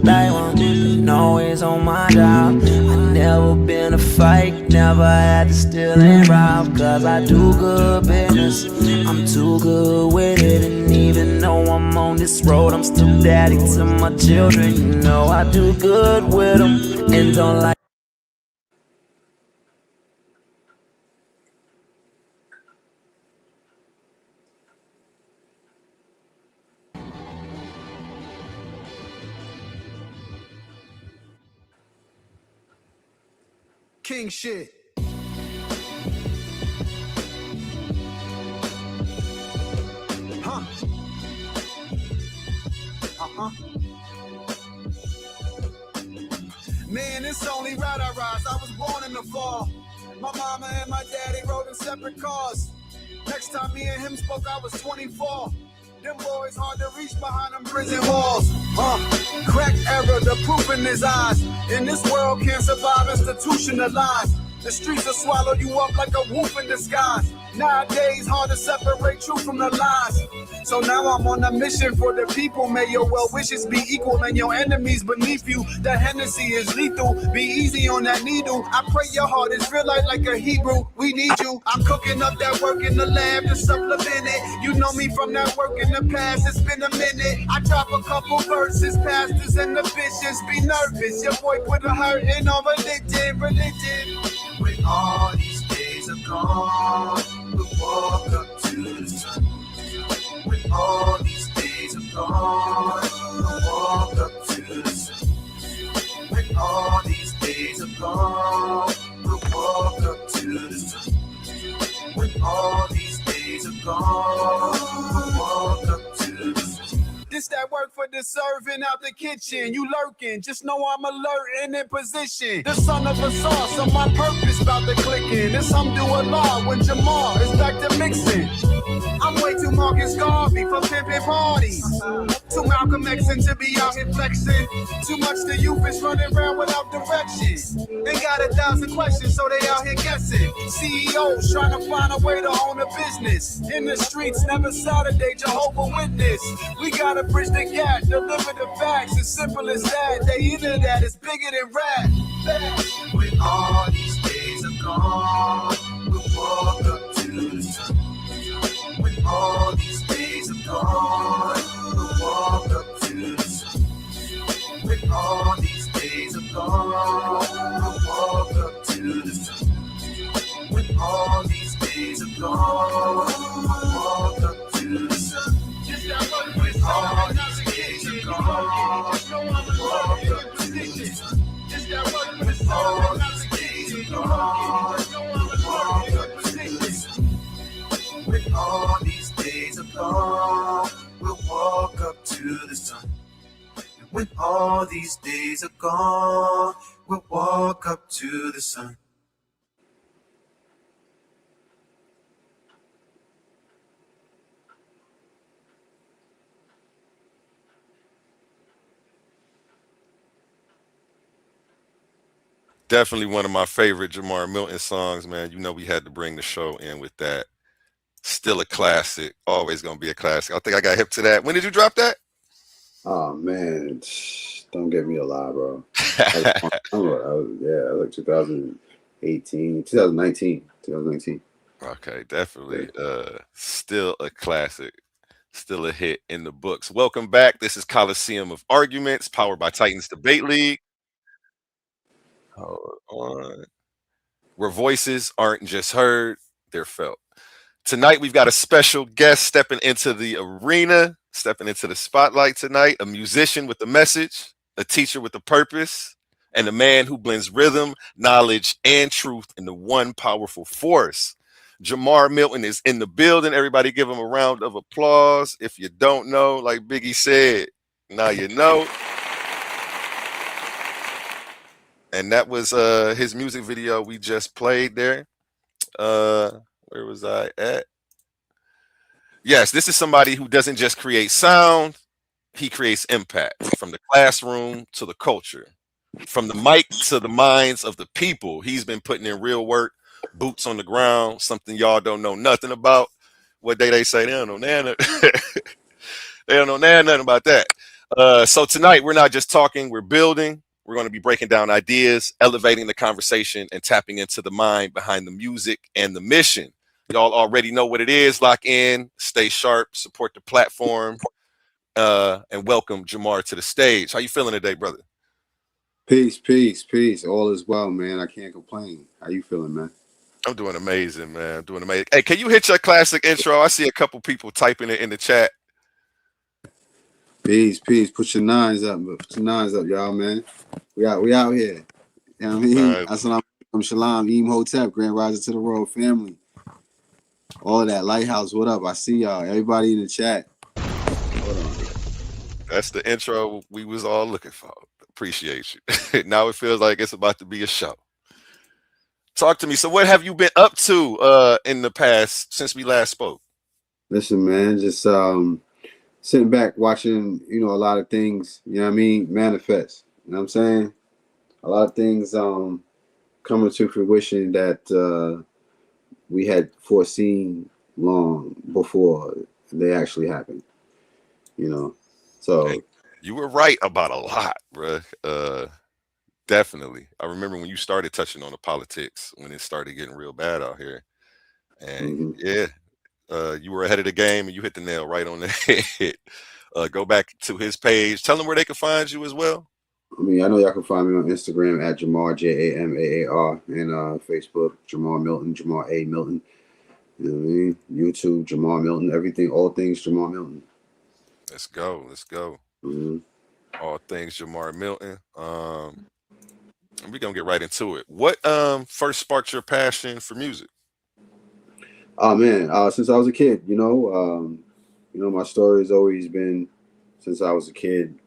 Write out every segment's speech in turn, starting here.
like one, been always on my job. I never been a fight, never had to steal and rob. Cause I do good business, I'm too good with it. And even though I'm on this road, I'm still daddy to my children. You know I do good with them and don't like. King shit. Huh? Man, it's only right I rise. I was born in the fall. My mama and my daddy rode in separate cars. Next time me and him spoke, I was 24. Them boys hard to reach behind them prison walls. Crack error, the proof in his eyes. In this world can't survive institutionalized. The streets will swallow you up like a wolf in disguise. Nowadays, hard to separate truth from the lies. So now I'm on a mission for the people. May your well wishes be equal and your enemies beneath you. That Hennessy is lethal. Be easy on that needle. I pray your heart is real like a Hebrew. We need you. I'm cooking up that work in the lab to supplement it. You know me from that work in the past. It's been a minute. I drop a couple verses. Pastors and the bishops be nervous. Your boy put a hurt in on religion. When all these days are gone, we'll walk up to the sun. When all these days are gone, we'll walk up to the sun. When all these days are gone, we'll walk up to the sun. When all these days are gone, we'll walk up to the sun. This that work for the serving out the kitchen. You lurking, just know I'm alert and in position. The son of a sauce, on my purpose about to click in. This I'm doing law when Jamaar is back to mixing. I'm way too Marcus Garvey for pimping parties. Too Malcolm X to be out here flexing. Too much the youth is running around without direction. They got 1,000 questions, so they out here guessing. CEOs trying to find a way to own a business. In the streets, never Saturday, Jehovah Witness. We gotta bridge the gap, deliver the facts. As simple as that, they into that, it's bigger than rap. When all these days are gone, we'll walk up to the sun. When all these days are gone, we'll walk up to the sun. When all these days are gone, we'll walk up to the sun. When all these days are gone, we'll walk up to the sun. When all these days are gone, we'll walk up to the sun. When all these days are gone, we'll walk up to the sun. When all these days are gone, we'll walk up to the sun. And when all these days are gone, we'll walk up to the sun. Definitely one of my favorite Jamaar Milton songs, man. You know we had to bring the show in with that. Still a classic. Always gonna be a classic. I think I got hip to that. When did you drop that? Oh man, don't get me a lie, bro. Yeah, like 2018, 2019. Okay, definitely. Still a classic. Still a hit in the books. Welcome back. This is Coliseum of Arguments, powered by Titans Debate League. Hold on. Where voices aren't just heard, they're felt. Tonight, we've got a special guest stepping into the arena, stepping into the spotlight tonight, a musician with a message, a teacher with a purpose, and a man who blends rhythm, knowledge, and truth into one powerful force. Jamaar Milton is in the building. Everybody give him a round of applause. If you don't know, like Biggie said, now you know. And that was his music video we just played there. Where was I at? Yes, this is somebody who doesn't just create sound, he creates impact from the classroom to the culture, from the mic to the minds of the people. He's been putting in real work, boots on the ground, something y'all don't know nothing about. What they say, they don't know nothing. They don't know nothing about that. So tonight we're not just talking, we're building. We're going to be breaking down ideas, elevating the conversation, and tapping into the mind behind the music and the mission. Y'all already know what it is. Lock in, stay sharp, support the platform, and welcome Jamar to the stage. How you feeling today, brother? Peace, peace, peace. All is well, man. I can't complain. How you feeling, man? I'm doing amazing, man. I'm doing amazing. Hey, can you hit your classic intro? I see a couple people typing it in the chat. Peace, peace. Put your nines up. Put your nines up, y'all, man. We out here. You know what I mean? Uh, Assalamu alaikum, shalom, Eem Hotep, Grand Rising to the Royal Family. All of that. Lighthouse, what up? I see y'all. Everybody in the chat. Hold on. that's the intro we was all looking for. Appreciate you. Now it feels like it's about to be a show. Talk to me. So what have you been up to in the past since we last spoke? Listen, man, just sitting back watching, a lot of things, you know what I mean, manifest. You know what I'm saying? A lot of things coming to fruition that we had foreseen long before they actually happened, you know. Hey, So you were right about a lot, bro. Definitely. I remember when you started touching on the politics when it started getting real bad out here. And mhm. yeah, you were ahead of the game and you hit the nail right on the head. Go back to his page. Tell them where they can find you as well. I mean, I know y'all can find me on Instagram at Jamar Jamaar and Facebook Jamaar Milton, Jamar A Milton. You know what I mean? YouTube Jamar Milton, everything, all things Jamar Milton. Let's go. Let's go. Mm-hmm. All things Jamar Milton. And we're gonna get right into it. What first sparked your passion for music? Oh man, since I was a kid, my story has always been since I was a kid.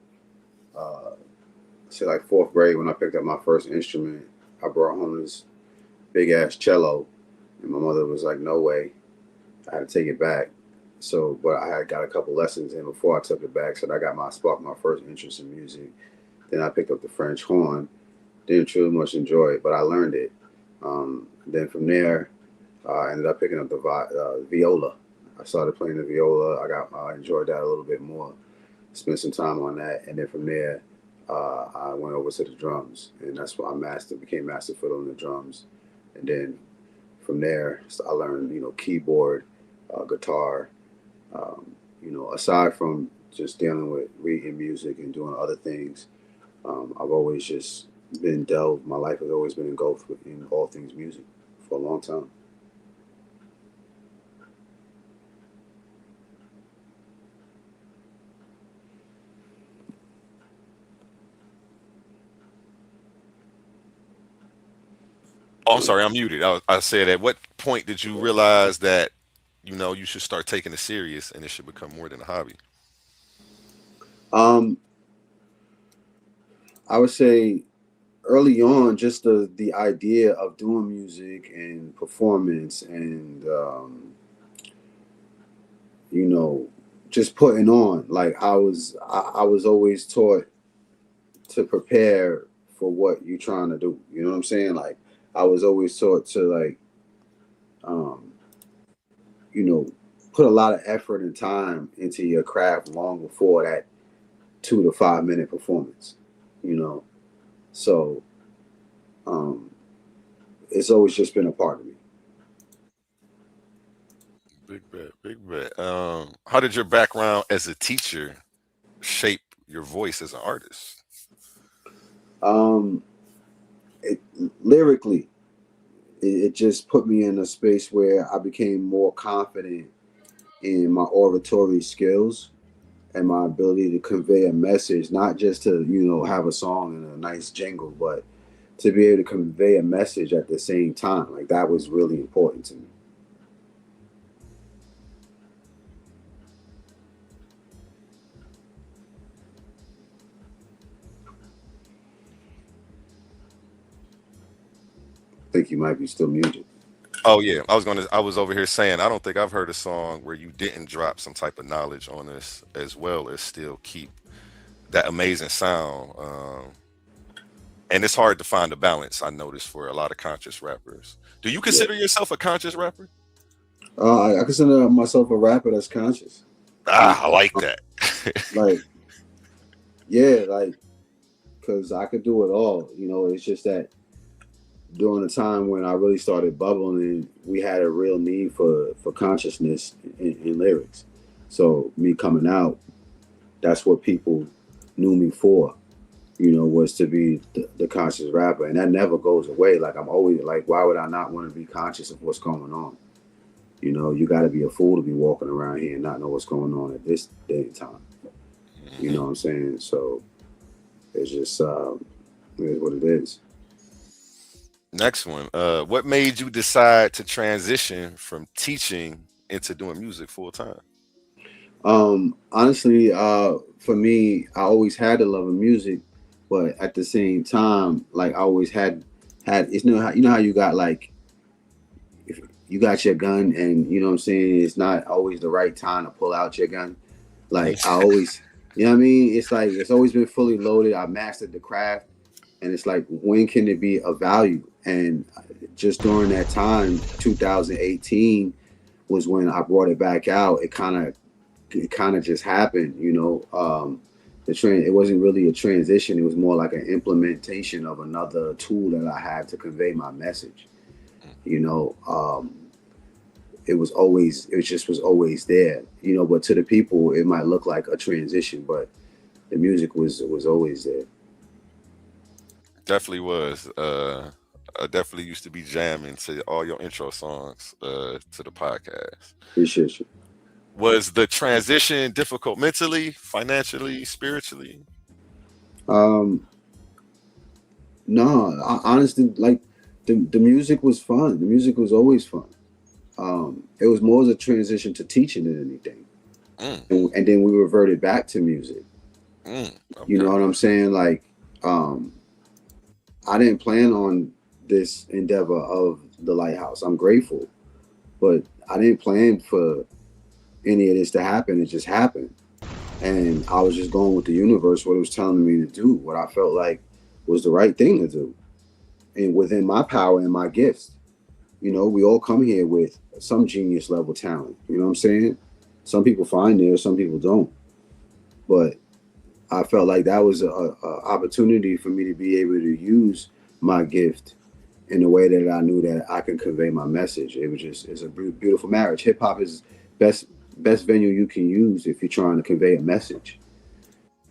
Say like fourth grade when I picked up my first instrument, I brought home this big ass cello, and my mother was like, "No way," I had to take it back. So, but I had got a couple lessons in before I took it back, so I got my sparked my first interest in music. Then I picked up the French horn. Didn't truly much enjoy it, but I learned it. Then from there, I ended up picking up the viola. I started playing the viola. I enjoyed that a little bit more. Spent some time on that, and then from there, I went over to the drums, and that's why became master fiddle on the drums. And then from there, so I learned, keyboard, guitar. Aside from just dealing with reading music and doing other things, I've always just been delved. My life has always been engulfed in all things music for a long time. Oh, I'm sorry, I'm muted. I said, at what point did you realize that you should start taking it serious and it should become more than a hobby? Um, I would say early on, just the idea of doing music and performance and you know just putting on. Like I was always taught to prepare for what you're trying to do. You know what I'm saying? Like I was always taught to um, you know put a lot of effort and time into your craft long before that 2 to 5 minute performance. You know, so um, it's always just been a part of me. Big bet, big bet. How did your background as a teacher shape your voice as an artist? Um, it, Lyrically, it just put me in a space where I became more confident in my oratory skills and my ability to convey a message, not just to, have a song and a nice jingle, but to be able to convey a message at the same time. Like that was really important to me. I think you might be still muted. Oh yeah, I was over here saying I don't think I've heard a song where you didn't drop some type of knowledge on this as well as still keep that amazing sound. And it's hard to find a balance, I noticed, for a lot of conscious rappers. Do you Yeah. consider yourself a conscious rapper? I consider myself a rapper that's conscious. You Ah, I like that. like Yeah, like, because I could do it all. It's just that during the time when I really started bubbling, we had a real need for consciousness in lyrics. So me coming out, that's what people knew me for. Was to be the conscious rapper, and that never goes away. Like, I'm always like, why would I not want to be conscious of what's going on? You got to be a fool to be walking around here and not know what's going on at this day and time. You Mhm. know what I'm saying? So it's just it is what it is. Next one. What made you decide to transition from teaching into doing music full time? Honestly, for me, I always had a love of music, but at the same time, like, I always had it's how you got, like, if you got your gun, and you know what I'm saying, it's not always the right time to pull out your gun. Like, I always, what I mean? It's like it's always been fully loaded. I mastered the craft, and it's like, when can it be of value? And just during that time, 2018 was when I brought it back out. It kind of just happened. It wasn't really a transition. It was more like an implementation of another tool that I had to convey my message. You know, it just was always there. But to the people, it might look like a transition, but the music was always there. Definitely was. I definitely used to be jamming to all your intro songs to the podcast. Appreciate you. Was the transition difficult mentally, financially, spiritually? Um, no, honestly, like, the music was fun. The music was always fun. It was more as a transition to teaching than anything, Mm, and then we reverted back to music. You okay. know what I'm saying? Like, um, I didn't plan on this endeavor of the lighthouse. I'm grateful, but I didn't plan for any of this to happen. It just happened, and I was just going with the universe, what it was telling me to do, what I felt like was the right thing to do, and within my power and my gifts. We all come here with some genius level talent. You know what I'm saying? Some people find it, some people don't. But I felt like that was a opportunity for me to be able to use my gift in a way that I knew that I could convey my message. It's a beautiful marriage. Hip hop is best best venue you can use if you're trying to convey a message.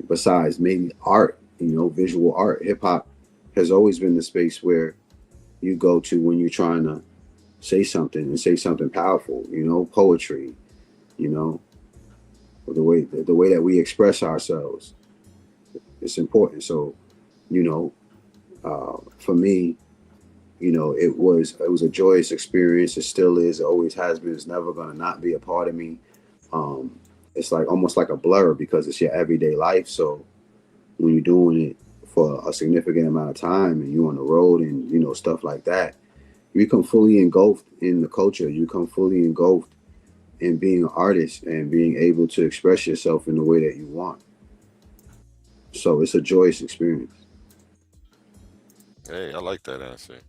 Besides maybe art, visual art, hip hop has always been the space where you go to when you're trying to say something and say something powerful. Poetry. You know, the way that we express ourselves, it's important. So, you know, for me, it was a joyous experience. It still is. It always has been. It's never gonna not be a part of me. Um, it's like almost like a blur because it's your everyday life. So when you're doing it for a significant amount of time and you're on the road and stuff like that, you become fully engulfed in the culture. You become fully engulfed in being an artist and being able to express yourself in the way that you want. So it's a joyous experience. Hey, I like that answer.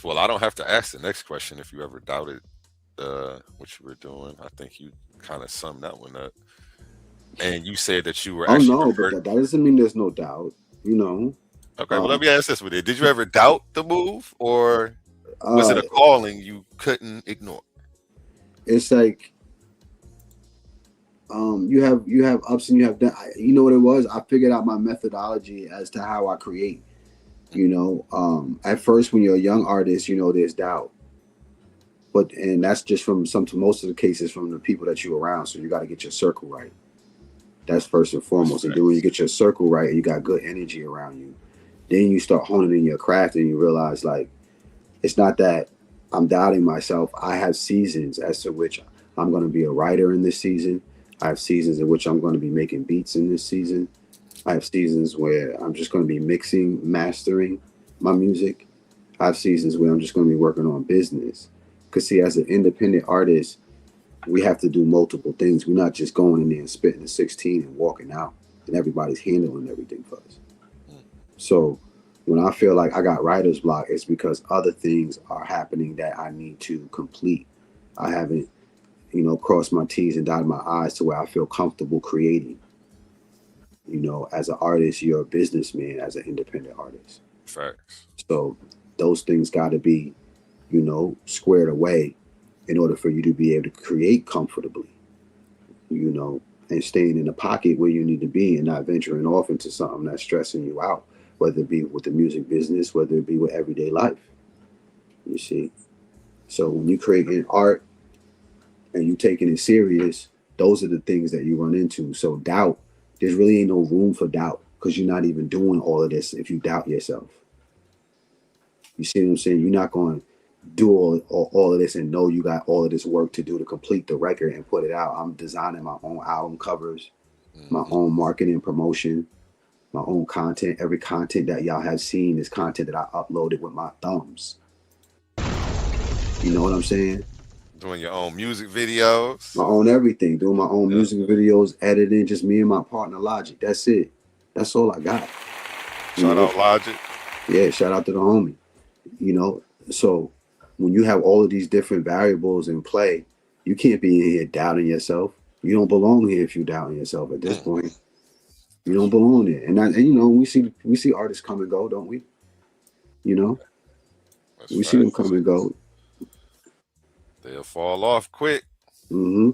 Well, I don't have to ask the next question if you ever doubted what you were doing. I think you kind of summed that one up. And you said that you were Oh actually no, but revert. that doesn't mean there's no doubt. You know, Okay, well, let um, me ask this with it. Did you ever doubt the move, or was it uh, a calling you couldn't ignore? it's like, you have ups and you have downs. You know what it was? I figured out my methodology as to how I create. At first, when you're a young artist, there's doubt, and that's just from some to most of the cases from the people that you're around. So you got to get your circle right. That's first and foremost. And then when you Respect. get your circle right and you got good energy around you, then you start honing in your craft and you realize, like, it's not that I'm doubting myself. I have seasons as to which I'm going to be a writer in this season. I have seasons in which I'm going to be making beats in this season. I have seasons where I'm just going to be mixing, mastering my music. I have seasons where I'm just going to be working on business. Because, see, as an independent artist, we have to do multiple things. We're not just going in there and spitting a 16 and walking out, and everybody's handling everything for us. Mm. So when I feel like I got writer's block, it's because other things are happening that I need to complete. I haven't, crossed my T's and dotted my I's to where I feel comfortable creating. You know, as an artist, you're a businessman as an independent artist. Facts. So those things got to be, squared away in order for you to be able to create comfortably, and staying in the pocket where you need to be and not venturing off into something that's stressing you out, whether it be with the music business, whether it be with everyday life. You see? So when you creating art and you taking it serious, those are the things that you run into. So doubt, there's really ain't no room for doubt because you're not even doing all of this if you doubt yourself. You see what I'm saying? You're not going to do all of this and know you got all of this work to do to complete the record and put it out. I'm designing my own album covers, my Mm-hmm. own marketing promotion, my own content. Every content that y'all have seen is content that I uploaded with my thumbs. You know what I'm saying? Doing your own music My videos. own everything, doing my own Yeah. music videos, editing, just me and my partner Logic. That's it. That's all I got. You Shout know, out Logic. yeah, shout out to the homie. You know, so when you have all of these different variables in play, you can't be in here doubting yourself. You don't belong here if you doubting yourself at this Mm. point. You don't That's, belong there. And we see artists come and go, don't we? You know, that's we see them come facts. and go. They'll fall off quick. Hmm.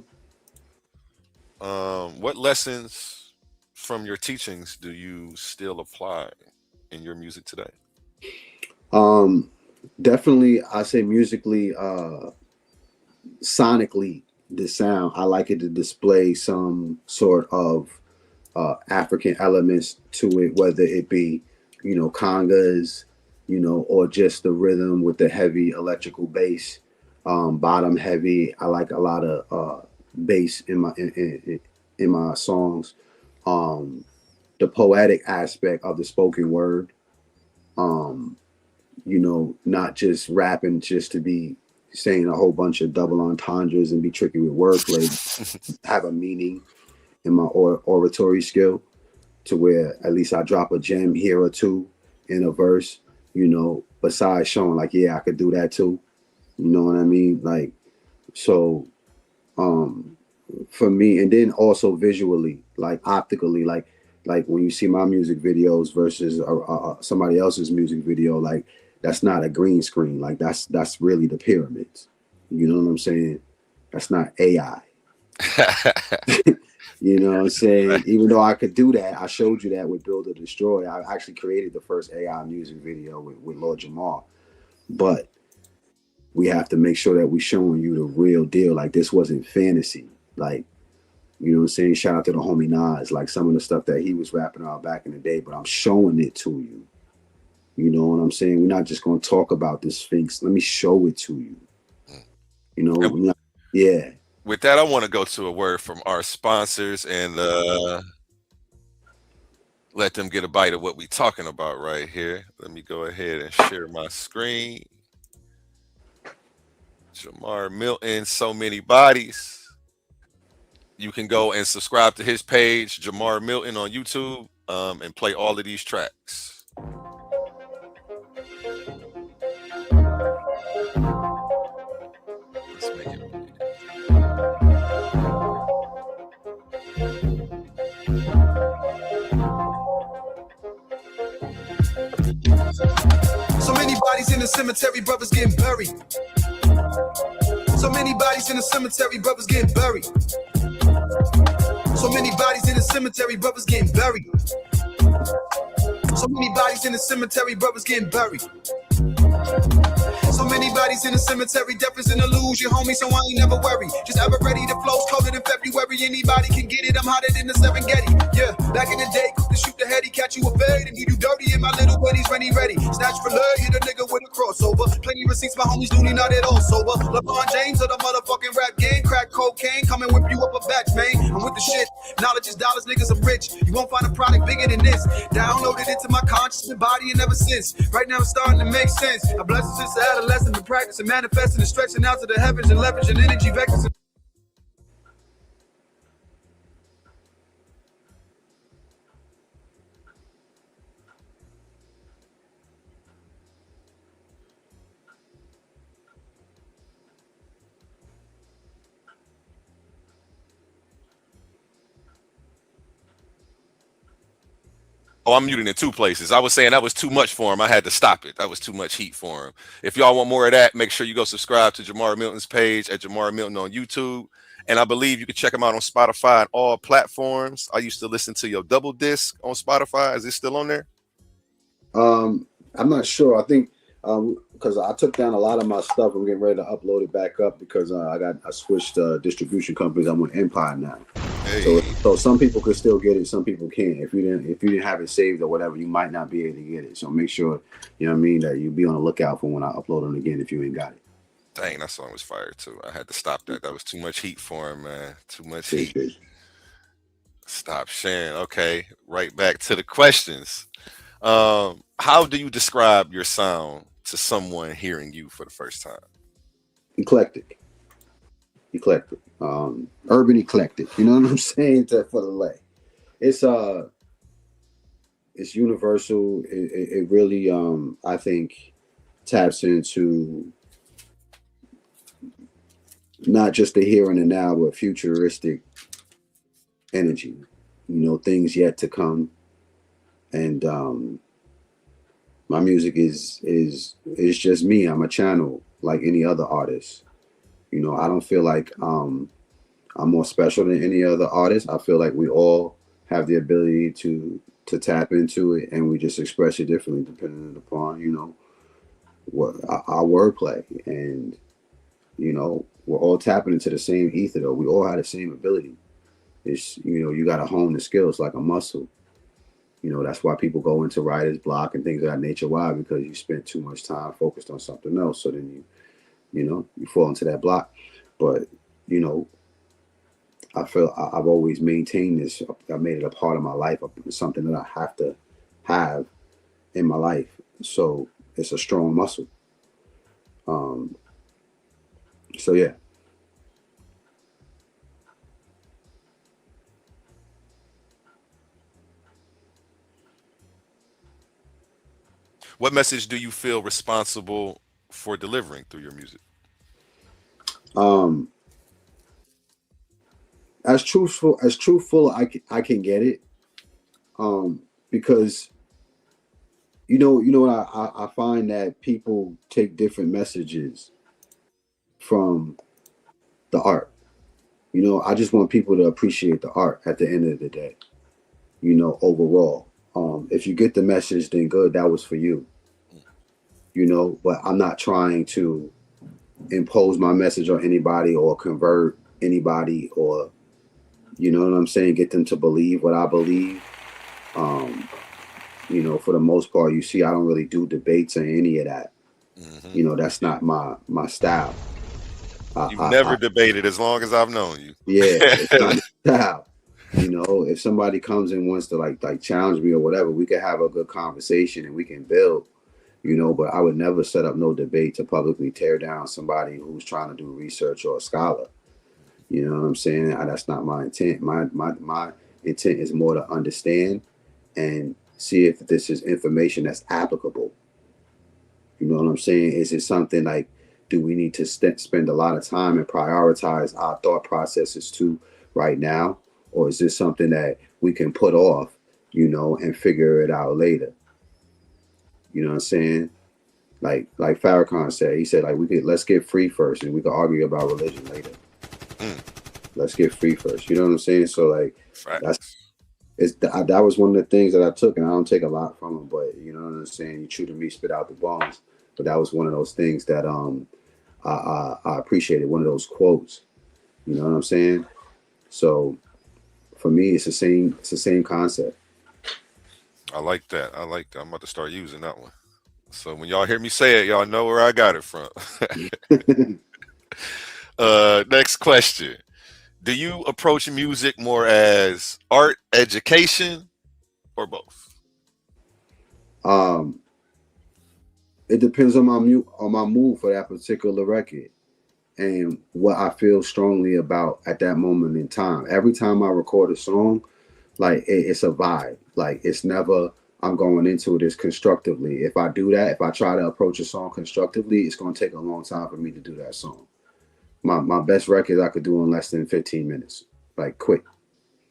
What lessons from your teachings do you still apply in your music today? Um, Definitely, I say musically, sonically, the sound. I like it to display some sort of African elements to it, whether it be, congas, or just the rhythm with the heavy electrical bass, bottom heavy. I like a lot of bass in my songs. Um, the poetic aspect of the spoken word. Um, not just rapping just to be saying a whole bunch of double entendres and be tricky with wordplay. Have a meaning in my oratory skill to where at least I drop a gem here or two in a verse, besides showing like, yeah, I could do that too. You know what I mean? Like, so um for me, and then also visually, like optically, like when you see my music videos versus somebody else's music video, like that's not a green screen. Like that's really the pyramids. You know what I'm saying? That's not AI. You know what I'm saying? Even though I could do that, I showed you that with Build or Destroy. I actually created the first AI music video with Lord Jamar. But we have to make sure that we're showing you the real deal. Like this wasn't fantasy. Like, you know what I'm saying? Shout out to the homie Nas, like some of the stuff that he was rapping about back in the day, but I'm showing it to you. You know what I'm saying? We're not just gonna talk about the Sphinx. Let me show it to you. You know, And yeah. with that, I want to go to a word from our sponsors and let them get a bite of what we're talking about right here. Let me go ahead and share my screen. Jamar Milton, so many bodies. You can go and subscribe to his page, Jamar Milton, on YouTube, and play all of these tracks. Let's make it big. So many bodies in the cemetery, brothers getting buried. So many bodies in the cemetery, brothers getting buried. So many bodies in the cemetery, brothers getting buried. So many bodies in the cemetery, brothers getting buried. So many bodies in the cemetery, death is an illusion, homie, so I ain't never worried. Just ever ready, the flow's colder than February, anybody can get it, I'm hotter than the Serengeti. Yeah, back in the day, quick to shoot the heady, catch you a fade, and do you dirty in my little buddies, ready. Snatch for love, hit a nigga with a crossover. Plenty receipts, my homies do not at all sober. LeBron James of the motherfucking rap game, crack cocaine, come and whip you up a batch, man. I'm with the shit, knowledge is dollars, niggas, I'm rich. You won't find a product bigger than this. Downloaded into my conscious and body and ever since. Right now it's starting to make sense. I bless it since adolescent, been practicing, manifesting, and stretching out to the heavens and leveraging energy vectors. Oh, I'm muted in two places. I was saying that was too much for him. I had to stop it. That was too much heat for him. If y'all want more of that, make sure you go subscribe to Jamaar Milton's page at Jamaar Milton on YouTube. And I believe you can check him out on Spotify and all platforms. I used to listen to your double disc on Spotify. Is it still on there? I'm not sure. I think because I took down a lot of my stuff. I'm getting ready to upload it back up because I switched distribution companies. I'm with Empire now. Hey. So some people could still get it, some people can't. If you didn't have it saved or whatever, you might not be able to get it. So make sure, you know what I mean, that you be on the lookout for when I upload it again if you ain't got it. Dang, that song was fire too. I had to stop that. That was too much heat for him, man. Too much heat. Appreciate you. Stop sharing. Okay, right back to the questions. How do you describe your sound to someone hearing you for the first time? Eclectic. Urban eclectic. You know what I'm saying? For the lay. It's universal. It really I think taps into not just the here and the now, but futuristic energy. You know, things yet to come. And my music is just me. I'm a channel like any other artist. You know, I don't feel like I'm more special than any other artist. I feel like we all have the ability to tap into it, and we just express it differently depending upon, you know, what our wordplay. And, you know, we're all tapping into the same ether, though. We all have the same ability. It's, you know, you got to hone the skills like a muscle. You know, that's why people go into writer's block and things of that nature. Why? Because you spent too much time focused on something else. So then you fall into that block. But, you know, I feel I've always maintained this. I made it a part of my life. It's something that I have to have in my life. So it's a strong muscle. So yeah. What message do you feel responsible for delivering through your music? As truthful I can get it. Because you know what I find that people take different messages from the art. You know, I just want people to appreciate the art at the end of the day. You know, overall. If you get the message, then good, that was for you. You know, but I'm not trying to impose my message on anybody or convert anybody or, you know what I'm saying, get them to believe what I believe. You know, for the most part, you see, I don't really do debates or any of that. Mm-hmm. You know, that's not my style. You've never debated as long as I've known you. Yeah, it's not my style. You know, if somebody comes and wants to like challenge me or whatever, we can have a good conversation and we can build, you know, but I would never set up no debate to publicly tear down somebody who's trying to do research or a scholar. You know what I'm saying? That's not my intent. My intent is more to understand and see if this is information that's applicable. You know what I'm saying? Is it something like, do we need to spend a lot of time and prioritize our thought processes to right now? Or is this something that we can put off, you know, and figure it out later? You know what I'm saying? Like Farrakhan said, he said, like, let's get free first and we can argue about religion later. Let's get free first. You know what I'm saying? So like, that was one of the things that I took, and I don't take a lot from him, but you know what I'm saying? You chew to me, spit out the bones. But that was one of those things that I appreciated, one of those quotes. You know what I'm saying? So for me, it's the same concept. I like that. I'm about to start using that one. So when y'all hear me say it, y'all know where I got it from. Next question. Do you approach music more as art, education, or both? It depends on my mood for that particular record and what I feel strongly about at that moment in time. Every time I record a song, like it's a vibe. Like it's never I'm going into it as constructively. If I do that, if I try to approach a song constructively, it's going to take a long time for me to do that song. My best record I could do in less than 15 minutes, like quick,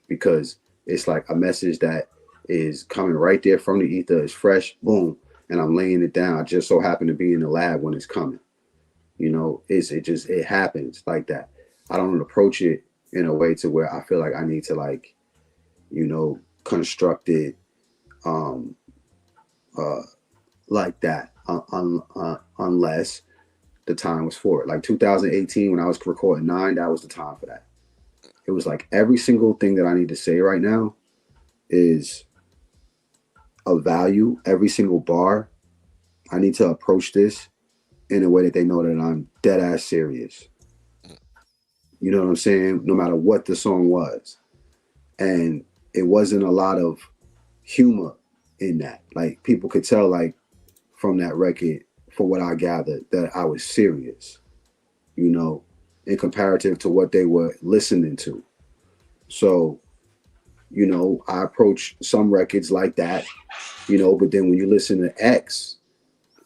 because it's like a message that is coming right there from the ether. It's fresh, boom, and I'm laying it down. I just so happen to be in the lab when it's coming. You know, it happens like that. I don't approach it in a way to where I feel like I need to like, construct it um uh like that unless the time was for it. Like 2018 when I was recording 9, that was the time for that. It was like every single thing that I need to say right now is of value. Every single bar, I need to approach this in a way that they know that I'm dead ass serious. You know what I'm saying? No matter what the song was. And it wasn't a lot of humor in that. Like people could tell like from that record, for what I gathered, that I was serious, in comparative to what they were listening to. So, I approach some records like that, but then when you listen to X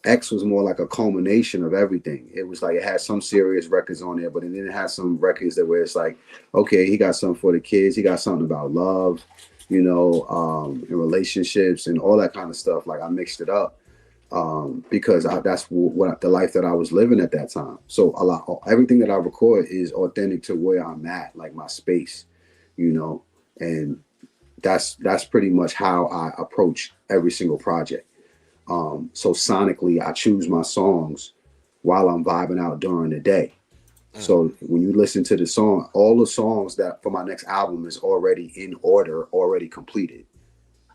was more like a culmination of everything. It was like it had some serious records on there, but then it had some records that where it's like, okay, he got something for the kids, he got something about love, and relationships and all that kind of stuff. Like I mixed it up because that's what the life that I was living at that time. So everything that I record is authentic to where I'm at, like my space, and that's pretty much how I approach every single project. So sonically, I choose my songs while I'm vibing out during the day. So when you listen to the song, all the songs that for my next album is already in order, already completed.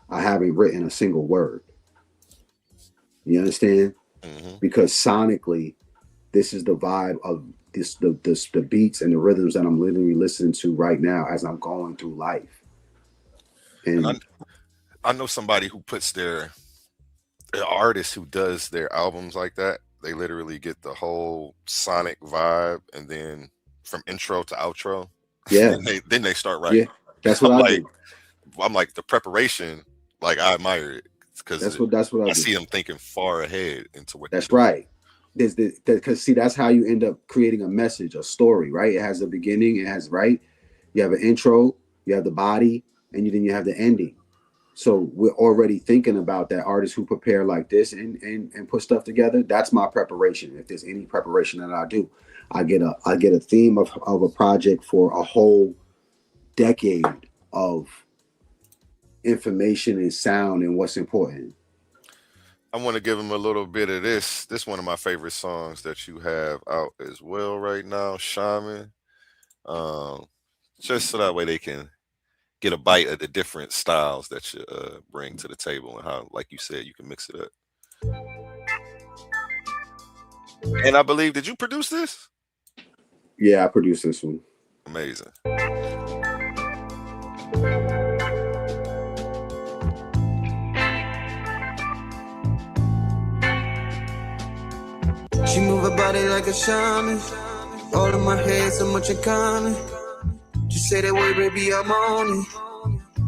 I haven't written a single word. You understand? Mm-hmm. Because sonically, this is the vibe of the beats and the rhythms that I'm literally listening to right now as I'm going through life. And I know somebody who puts an artist who does their albums like that. They literally get the whole sonic vibe, and then from intro to outro, yeah, then they start yeah, writing. that's what I'm I like, do. the preparation. Like I admire it because That's what I I do. see them thinking far ahead into what they're That's doing. right. Because see, that's how you end up creating a message, a story, right? It has a beginning, it has right. You have an intro, you have the body, and then you have the ending. So we're already thinking about that artist who prepare like this and put stuff together. That's my preparation. If there's any preparation that I do, I get a theme of a project for a whole decade of information and sound and what's important. I want to give them a little bit of this. This one of my favorite songs that you have out as well right now, Shaman. Um, just so that way they can get a bite of the different styles that you bring to the table and how, like you said, you can mix it up. And I believe, did you produce this? Yeah, I produced this one. Amazing. She move her body like a shaman. All in my head, so much in common. Just say that word, baby, I'm on it.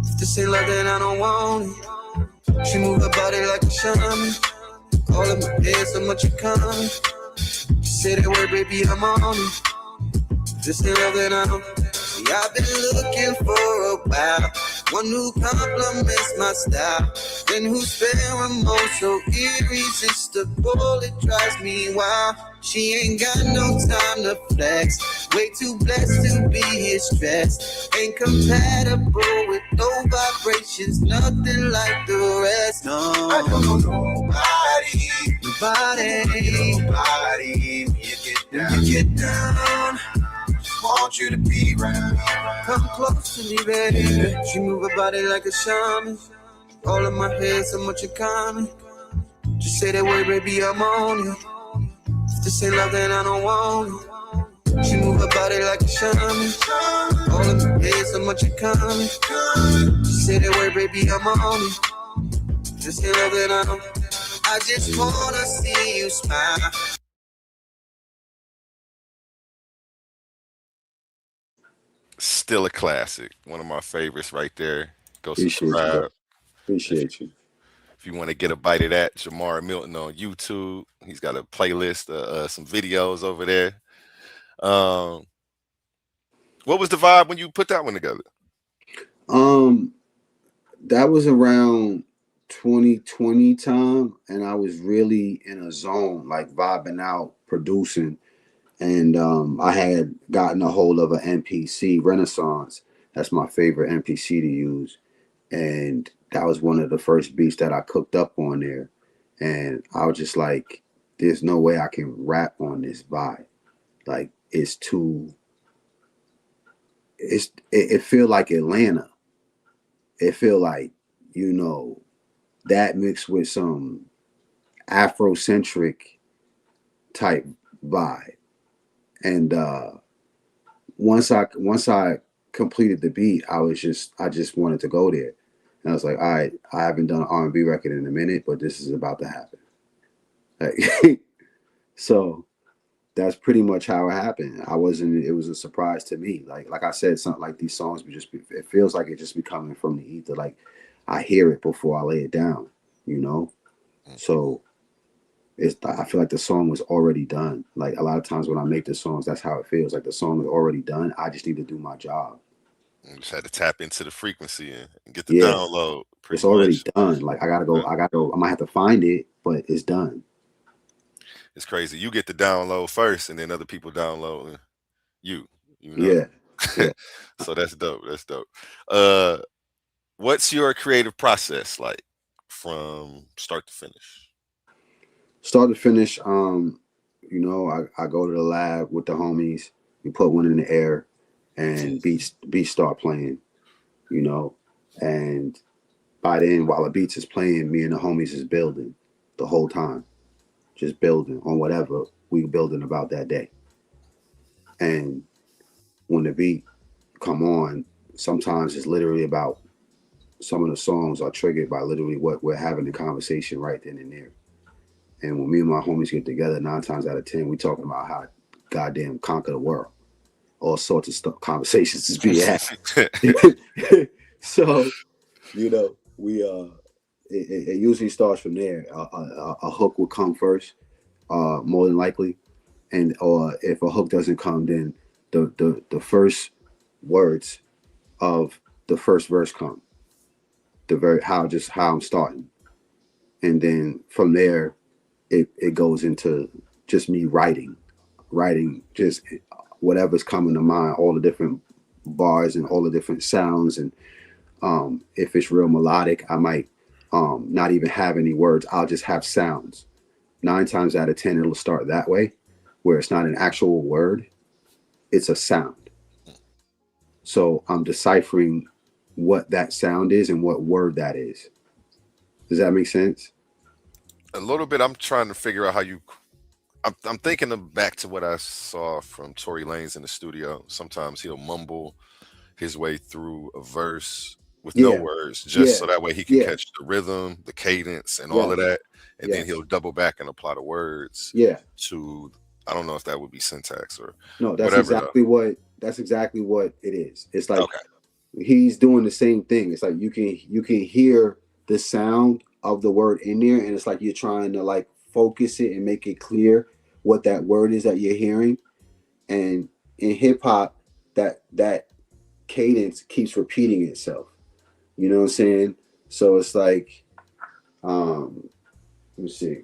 If this ain't love, then I don't want it. She move her body like a shaman. All in my head, so much in common. Just say that word, baby, I'm on it. If this ain't love, then I don't. See, I've been looking for a while. One who compliments my style, then who's fair and most so irresistible. It drives me wild. She ain't got no time to flex. Way too blessed to be here stressed. Ain't compatible with no vibrations, nothing like the rest. No, I don't know nobody. Nobody. When you get down. Want you to be around. Come close to me, baby. She move her body like a shaman. All in my head, so much in common. Just say that word, baby, I'm on you. If this ain't love, then I don't want it. She move her body like a shaman. All in my head, so much in common. Just say that word, baby, I'm on you. If this ain't love, then I don't. I just wanna see you smile. Still a classic. One of my favorites right there. Go Appreciate you, bro. subscribe. If you Appreciate you. if you want to get a bite of that, Jamar Milton on YouTube. He's got a playlist, some videos over there. Um, what was the vibe when you put that one together? Um, That was around 2020 time, and I was really in a zone, like vibing out, producing, and I had gotten a hold of an MPC Renaissance. That's my favorite MPC to use, and that was one of the first beats that I cooked up on there, and I was just like, "There's no way I can rap on this vibe. Like it's too. It feel like Atlanta. It feel like you know that mixed with some Afrocentric type vibe. And once I completed the beat, I just wanted to go there. And I was like, all right, I haven't done an R&B record in a minute, but this is about to happen. Like, so that's pretty much how it happened. I wasn't. It was a surprise to me. Like I said, something like these songs be just. It feels like it just be coming from the ether. Like I hear it before I lay it down. You know. So I feel like the song was already done. Like a lot of times when I make the songs, that's how it feels. Like the song is already done. I just need to do my job. You just had to tap into the frequency and get the Yeah, download, it's pretty already much. done. Like I gotta go. Yeah. I gotta go. I might have to find it, but it's done. It's crazy. You get the download first, and then other people download you. You know. Yeah, yeah. So that's dope. That's dope. Uh, what's your creative process like from start to finish? Start to finish. I go to the lab with the homies. We put one in the air, and beats start playing. You know, and by then, while the beats is playing, me and the homies is building the whole time, just building on whatever we building about that day. And when the beat come on, sometimes it's literally about some of the songs are triggered by literally what we're having the conversation right then and there. And when me and my homies get together, 9 times out of 10, we talking about how goddamn conquer the world. All sorts of stuff, conversations is be had. So, we it usually starts from there. A hook will come first, more than likely, and or if a hook doesn't come, then the first words of the first verse come. The very how I'm starting, and then from there, it goes into just me writing just whatever's coming to mind, all the different bars and all the different sounds, and if it's real melodic, I might not even have any words. I'll just have sounds. 9 times out of 10, it'll start that way, where it's not an actual word, it's a sound. So I'm deciphering what that sound is and what word that is. Does that make sense? A little bit. I'm trying to figure out how you. I'm thinking of back to what I saw from Tory Lanez in the studio. Sometimes he'll mumble his way through a verse with no Yeah, words, just yeah, so that way he can yeah, catch the rhythm, the cadence, and all of yes, that. And then yes, he'll double back and apply the words yeah. to. I don't know if that would be syntax or No, whatever though. that's exactly what it is. It's like Okay. he's doing the same thing. It's like you can hear the sound of the word in there, and it's like you're trying to like focus it and make it clear what that word is that you're hearing. And in hip hop, that cadence keeps repeating itself. You know what I'm saying? So it's like, let me see.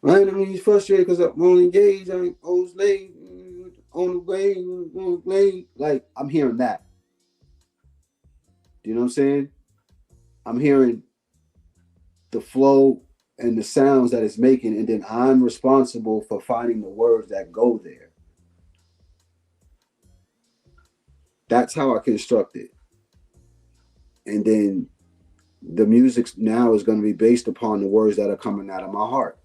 I mean, he's frustrated because I'm only engaged. I'm always late on the way. Like I'm hearing that. Do you know what I'm saying? I'm hearing the flow and the sounds that it's making, and then I'm responsible for finding the words that go there. That's how I construct it. And then the music now is going to be based upon the words that are coming out of my heart.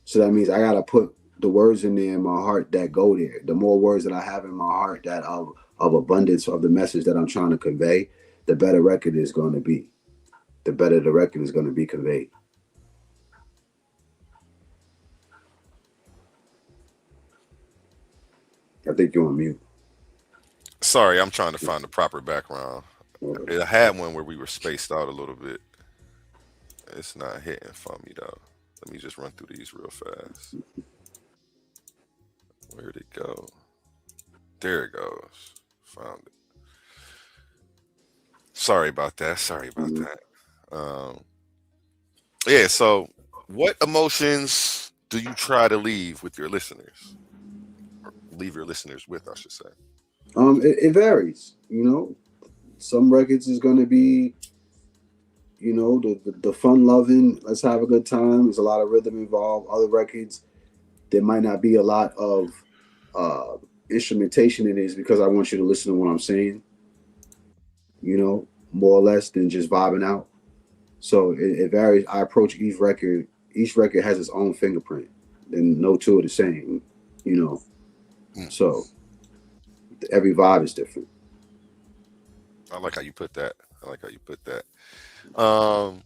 So that means I got to put the words in there in my heart that go there. The more words that I have in my heart that of abundance of the message that I'm trying to convey, the better record is going to be. The better the record is going to be conveyed. I think you're on mute. Sorry, I'm trying to find the proper background. Okay. I had one where we were spaced out a little bit. It's not hitting for me though. Let me just run through these real fast. Where'd it go? There it goes. Found it. Sorry about that. Sorry about Mhm. that. Yeah. So, what emotions do you try to leave with your listeners? Leave your listeners with, I should say. It varies. Some records is gonna be, the fun loving. Let's have a good time. There's a lot of rhythm involved. Other records, there might not be a lot of uh, instrumentation in it, is because I want you to listen to what I'm saying. More or less than just vibing out. So it varies. I approach each record. Each record has its own fingerprint. And no two are the same. You know. Mm, So every vibe is different. I like how you put that. I like how you put that. Um,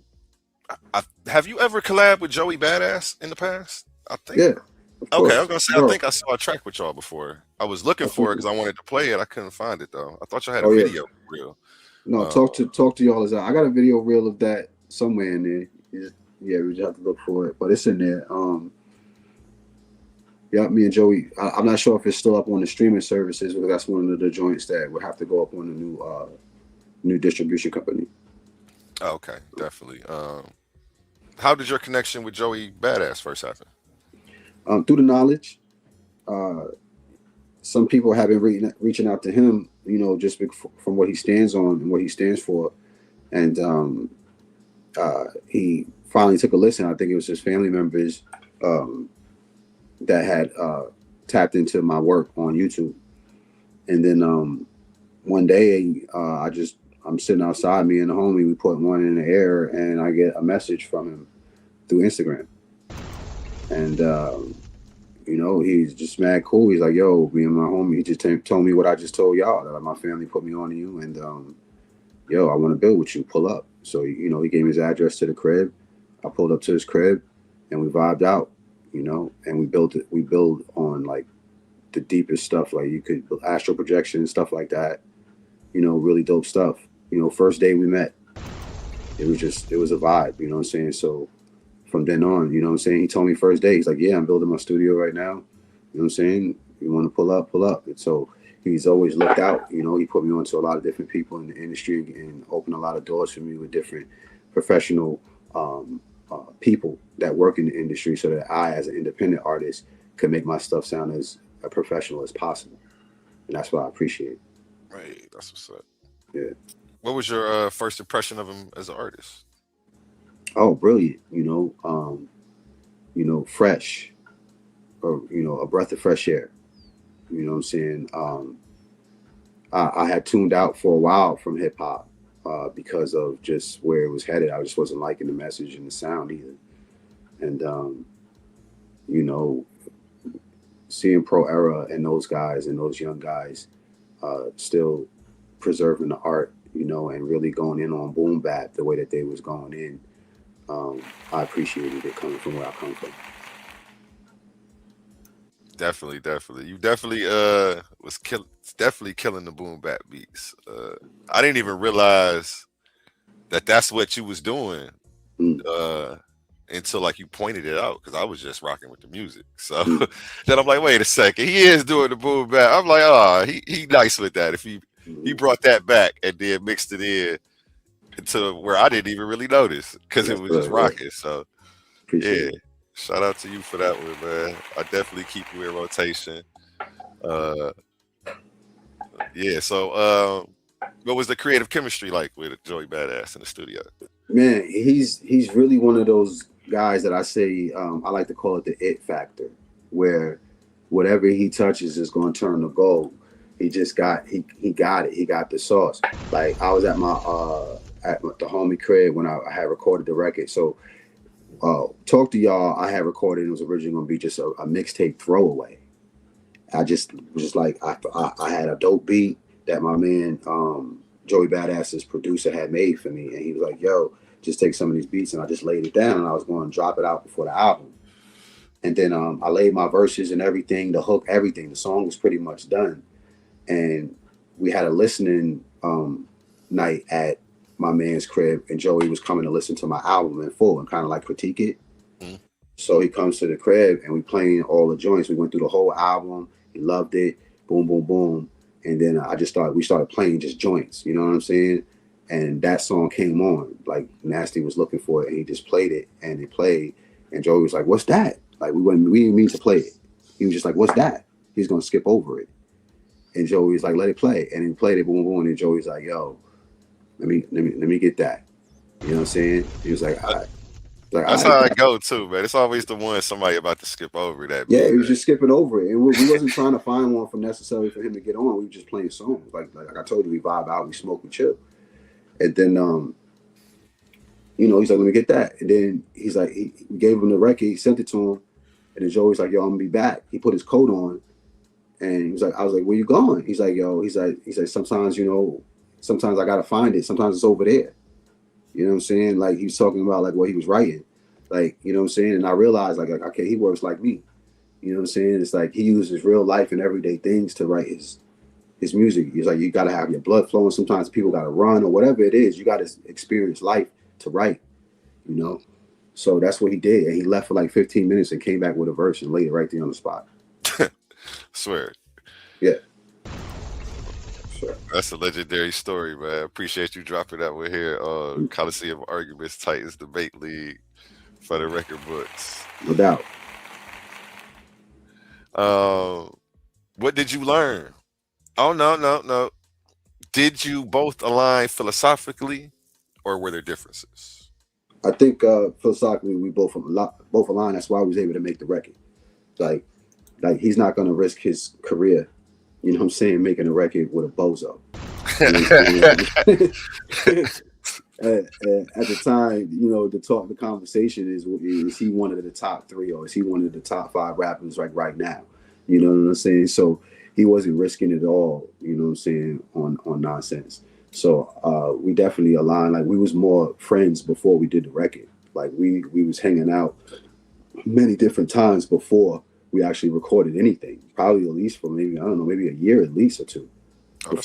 have you ever collabed with Joey Badass in the past? I think. Yeah, of Okay, I was course, gonna say I bro. think I saw a track with y'all before. I was looking I for think. it because I wanted to play it. I couldn't find it though. I thought y'all had a Oh yeah. video for real. No, Uh, talk to y'all as I got a video reel of that somewhere in there. Yeah, we just have to look for it, but it's in there. Yeah, me and Joey. I'm not sure if it's still up on the streaming services, but that's one of the joints that would have to go up on the new distribution company. okay, definitely. How did your connection with Joey Badass first happen? Through the knowledge, uh, some people have been reaching out to him, just from what he stands on and what he stands for, and he finally took a listen. I think it was his family members um, that had tapped into my work on YouTube, and then one day I'm sitting outside, me and the homie, we put one in the air, and I get a message from him through Instagram, and he's just mad cool. He's like, "Yo, me and my homie, he just told me what I just told y'all, that my family put me on to you, and yo, I want to build with you. Pull up." So he gave me his address to the crib. I pulled up to his crib, and we vibed out, and we built it. We build on like the deepest stuff, like you could astral projection and stuff like that. Really dope stuff. First day we met, it was a vibe. You know what I'm saying? So from then on, you know what I'm saying? He told me first day, he's like, "Yeah, I'm building my studio right now. You know what I'm saying? You want to pull up, pull up." And so he's always looked out. He put me on to a lot of different people in the industry and opened a lot of doors for me with different professional people that work in the industry, so that I, as an independent artist, could make my stuff sound as professional as possible. And that's what I appreciate. Right, that's what's up. Yeah. What was your first impression of him as an artist? Oh, brilliant. Fresh, or, a breath of fresh air. You know what I'm saying? I had tuned out for a while from hip hop because of just where it was headed. I just wasn't liking the message and the sound either. And, you know, seeing Pro Era and those guys and those young guys still preserving the art, and really going in on boom bap the way that they was going in, I appreciated it coming from where I come from. Definitely, definitely. You definitely definitely killing the boom bap beats. I didn't even realize that that's what you was doing Mm, uh until like you pointed it out because I was just rocking with the music. So mm, then I'm like, wait a second, he is doing the boom bap. I'm like, oh, he nice with that. If he mm. brought that back and then mixed it in to where I didn't even really notice because it That's was just good. Yeah. rocking. So Appreciate yeah, it. shout out to you for that one, man. I definitely keep you in rotation. Uh, yeah. So, what was the creative chemistry like with Joey Badass in the studio? Man, he's really one of those guys that I say, I like to call it the it factor, where whatever he touches is going to turn to gold. He got it. He got the sauce. Like I was at the homie crib when I had recorded the record. So talk to y'all. I had recorded. It was originally going to be just a mixtape throwaway. I just was just like I had a dope beat that my man Joey Badass's producer had made for me, and he was like, "Yo, just take some of these beats," and I just laid it down, and I was going to drop it out before the album, and then I laid my verses and everything, the hook, everything. The song was pretty much done, and we had a listening night at my man's crib, and Joey was coming to listen to my album in full and kind of like critique it. Mm, So he comes to the crib and we playing all the joints. We went through the whole album. He loved it. Boom, boom, boom. And then we started playing just joints. You know what I'm saying? and that song came on. Like Nasty was looking for it, and he just played it, and it played. And Joey was like, "What's that?" Like we didn't mean to play it. He was just like, "What's that?" He's gonna skip over it, and Joey was like, "Let it play," and he played it, boom, boom, and Joey's like, "Yo, let me get that." You know what I'm saying? He was like, "All right." Like, all That's right, how I go too, man. It's always the one somebody about to skip over that yeah, beat, he was man. just skipping over it, and we wasn't trying to find one for necessarily for him to get on. We were just playing songs, like I told you, we vibe out, we smoke, we chill, and then he's like, "Let me get that," and then he's like, he gave him the record, he sent it to him, and then Joey's like, "Yo, I'm gonna be back." He put his coat on, and he was like, "I was like, where you going?" He's like, "Yo," he's like, "Sometimes sometimes I gotta find it. Sometimes it's over there." You know what I'm saying? Like he was talking about like what he was writing, like you know what I'm saying, and I realized like okay, he works like me. You know what I'm saying? It's like he uses real life and everyday things to write his music. He's like, you got to have your blood flowing. Sometimes people got to run or whatever it is. You got to experience life to write, you know? So that's what he did. And he left for like 15 minutes and came back with a verse and laid it right there on the spot. Swear. Yeah. Sure. That's a legendary story, man. Appreciate you dropping that one here. Coliseum Arguments Titans Debate League for the record books. No doubt. What did you learn? Oh no. Did you both align philosophically, or were there differences? I think philosophically we both aligned. That's why I was able to make the record. Like, he's not going to risk his career, you know what I'm saying, making a record with a bozo. You know what I'm saying? At the time, the conversation is he one of the top three or is he one of the top five rappers like right now? You know what I'm saying? So he wasn't risking it all, you know what I'm saying, on nonsense. So we definitely aligned. Like we was more friends before we did the record. Like we was hanging out many different times before we actually recorded anything. Probably at least for maybe, I don't know, maybe a year at least or two Oh,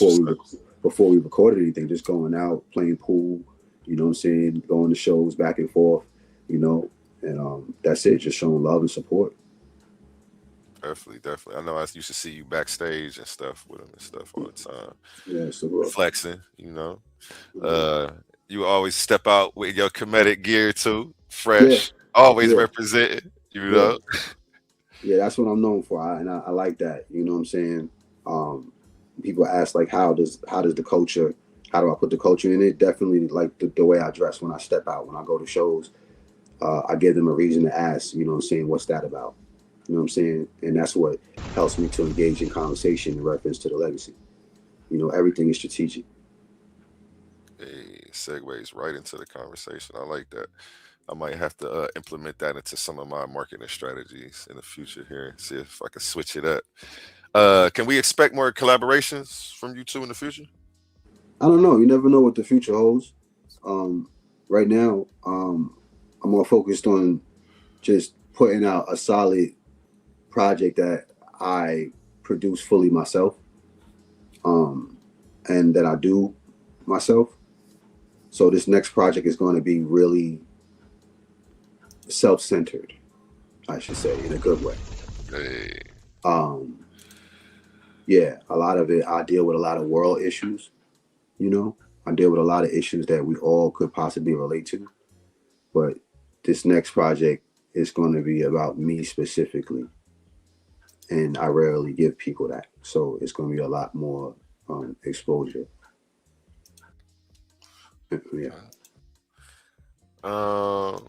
before we recorded anything, just going out, playing pool, you know what I'm saying, going to shows back and forth, and that's it, just showing love and support. definitely. I know I used to see you backstage and stuff with him and stuff all the time, Yeah, so flexing. Uh, you always step out with your comedic gear too, yeah, fresh, always yeah, representing. yeah, yeah, that's what I'm known for, I like that, you know what I'm saying. People ask like how does the culture, how do I put the culture in it? Definitely like the way I dress when I step out, when I go to shows. I give them a reason to ask, you know what I'm saying, what's that about? You know what I'm saying? And that's what helps me to engage in conversation in reference to the legacy. Everything is strategic. Hey, segues right into the conversation. I like that. I might have to implement that into some of my marketing strategies in the future here. See if I can switch it up. Can we expect more collaborations from you two in the future? I don't know. You never know what the future holds. Right now, I'm more focused on just putting out a solid project that I produce fully myself, um, and that I do myself. So this next project is going to be really self-centered, I should say, in a good way. Hey, Um, yeah, a lot of it, I deal with a lot of world issues, you know. I deal with a lot of issues that we all could possibly relate to. But this next project is going to be about me specifically. And I rarely give people that. So it's going to be a lot more exposure. Yeah. um,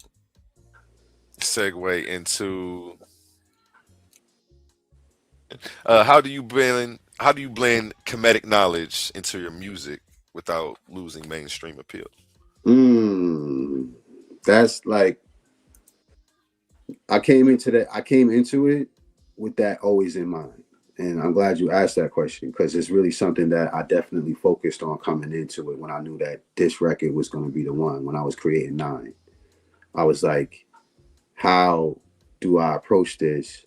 segue into how do you blend comedic knowledge into your music without losing mainstream appeal? Mm, that's like, I came into it with that always in mind. And I'm glad you asked that question because it's really something that I definitely focused on coming into it when I knew that this record was going to be the one when I was creating Nine. I was like, how do I approach this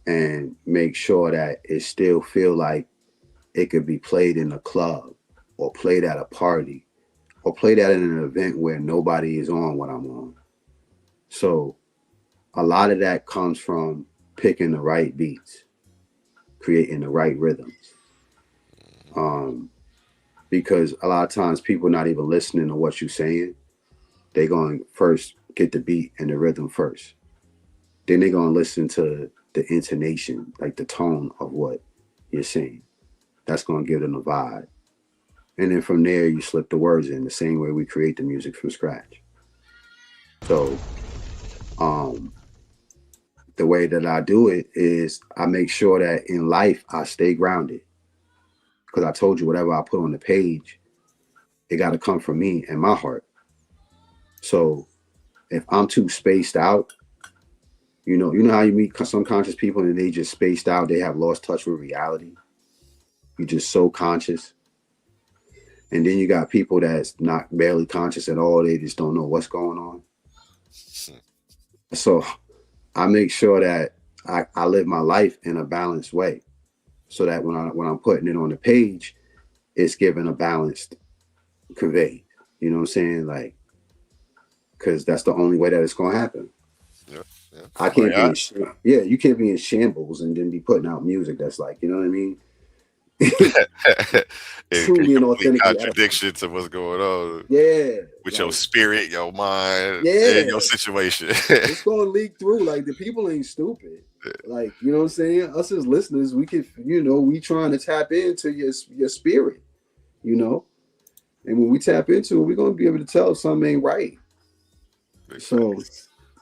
and make sure that it still feel like it could be played in a club or played at a party or played at an event where nobody is on what I'm on. So a lot of that comes from picking the right beats, creating the right rhythms, um, because a lot of times people not even listening to what you're saying. They going first get the beat and the rhythm first. Then they're gonna listen to the intonation, like the tone of what you're saying. That's gonna give them a vibe. And then from there you slip the words in the same way we create the music from scratch. So um the way that I do it is I make sure that in life I stay grounded. Because I told you whatever I put on the page, it gotta come from me and my heart. So if I'm too spaced out, you know how you meet some conscious people and they just spaced out, they have lost touch with reality. You're just so conscious. And then you got people that's not barely conscious at all. They just don't know what's going on. So I make sure that I live my life in a balanced way, so that when I'm putting it on the page, it's given a balanced convey. You know what I'm saying? Like, because that's the only way that it's gonna happen. Yeah, yeah. I can't be you can't be in shambles and then be putting out music that's like, you know what I mean? In Truly and complete authentically contradiction to what's going on with your like, spirit, your mind, and yeah, your situation. it's gonna leak through. Like the people ain't stupid. Like, you know what I'm saying? Us as listeners, we can, we trying to tap into your spirit, you know. And when we tap into it, we're gonna be able to tell if something ain't right. So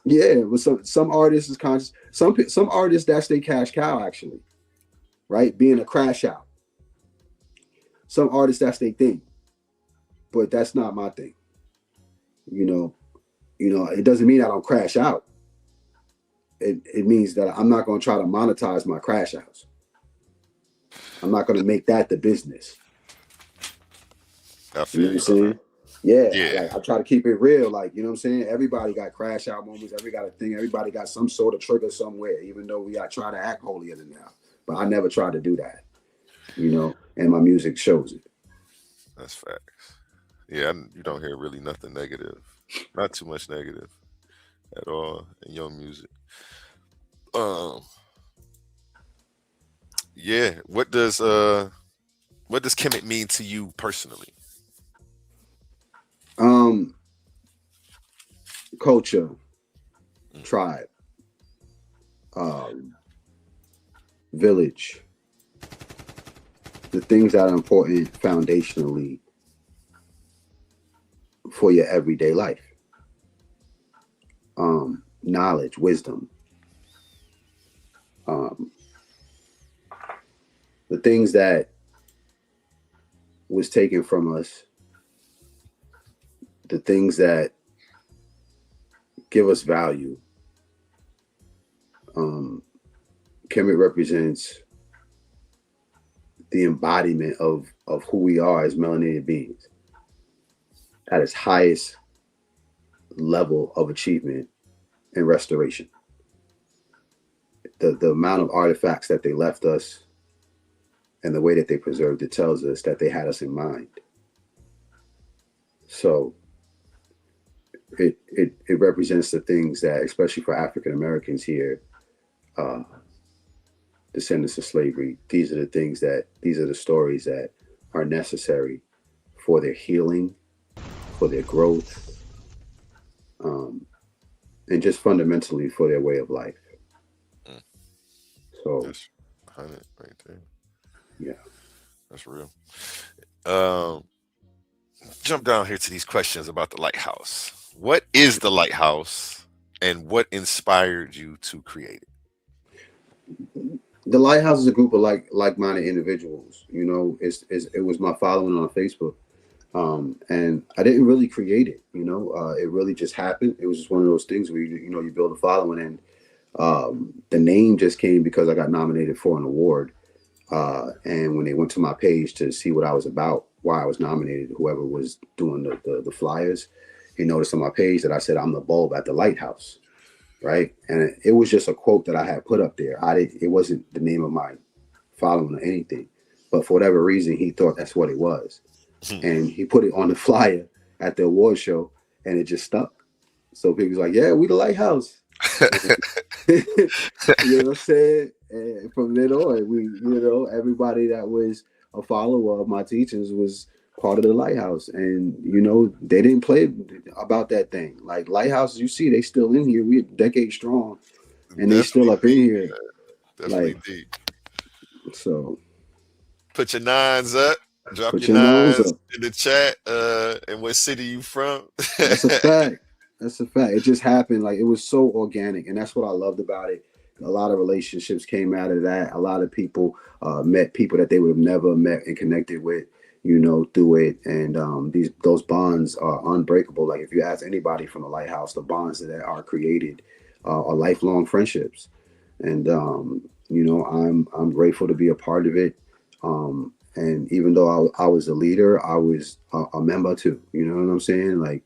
yeah, but some artists is conscious. Some artists, that's their cash cow actually, right? Being a crash out. Some artists, that's their thing, but that's not my thing. You know, it doesn't mean I don't crash out. It means that I'm not going to try to monetize my crash outs. I'm not going to make that the business. I You know feel what I'm saying? Yeah. Like, I try to keep it real. Like, you know what I'm saying? Everybody got crash out moments. Everybody got a thing. Everybody got some sort of trigger somewhere, even though I try to act holier than thou. But I never try to do that, and my music shows it. That's facts. Yeah, you don't hear really nothing negative. Not too much negative at all in your music. Yeah. What does Kemet mean to you personally? Culture, tribe, village, the things that are important foundationally for your everyday life. Knowledge, wisdom, the things that was taken from us, the things that give us value. Kemet represents the embodiment of who we are as melanated beings at its highest level of achievement and restoration. The amount of artifacts that they left us and the way that they preserved it tells us that they had us in mind. So it represents the things that, especially for African Americans here, descendants of slavery, these are the stories that are necessary for their healing, for their growth, and just fundamentally for their way of life. So That's 100 right there. Yeah, that's real. Jump down here to these questions about the lighthouse. What is the lighthouse, and what inspired you to create it? The lighthouse is a group of like-minded individuals. It was my following on Facebook, and I didn't really create it. It really just happened. It was just one of those things where you build a following, and the name just came because I got nominated for an award. And when they went to my page to see what I was about, why I was nominated, whoever was doing the flyers, he noticed on my page that I said I'm the bulb at the lighthouse. Right. And it was just a quote that I had put up there. It wasn't the name of my following or anything, but for whatever reason, he thought that's what it was. And he put it on the flyer at the award show, and it just stuck. So people was like, yeah, we the lighthouse. You know what I'm saying? And from then on, everybody that was a follower of my teachings was part of the lighthouse, and they didn't play about that thing. Like lighthouse, you see, they still in here. We a decade strong, and they still Definitely up in deep. here. Definitely Like deep. so, Put your nines up. Drop put your your nines nines up. in the chat. And what city you from? That's a fact. That's a fact. It just happened. Like it was so organic, and that's what I loved about it. A lot of relationships came out of that. A lot of people met people that they would have never met and connected with, through it. And those bonds are unbreakable. Like if you ask anybody from the lighthouse, the bonds that are created are lifelong friendships. And I'm grateful to be a part of it. And even though I was a leader, I was a member too. You know what I'm saying? Like,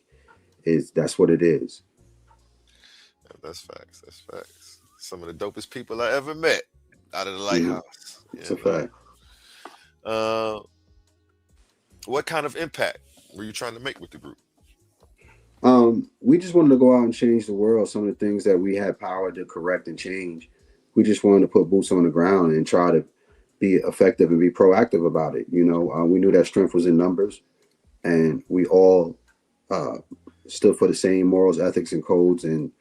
that's what it is. That's facts. That's facts. Some of the dopest people I ever met out of the Mhm. lighthouse. It's a fact. Uh, what kind of impact were you trying to make with the group? We just wanted to go out and change the world. Some of the things that we had power to correct and change, we just wanted to put boots on the ground and try to be effective and be proactive about it. We knew that strength was in numbers, and we all uh, stood for the same morals, ethics, and codes. And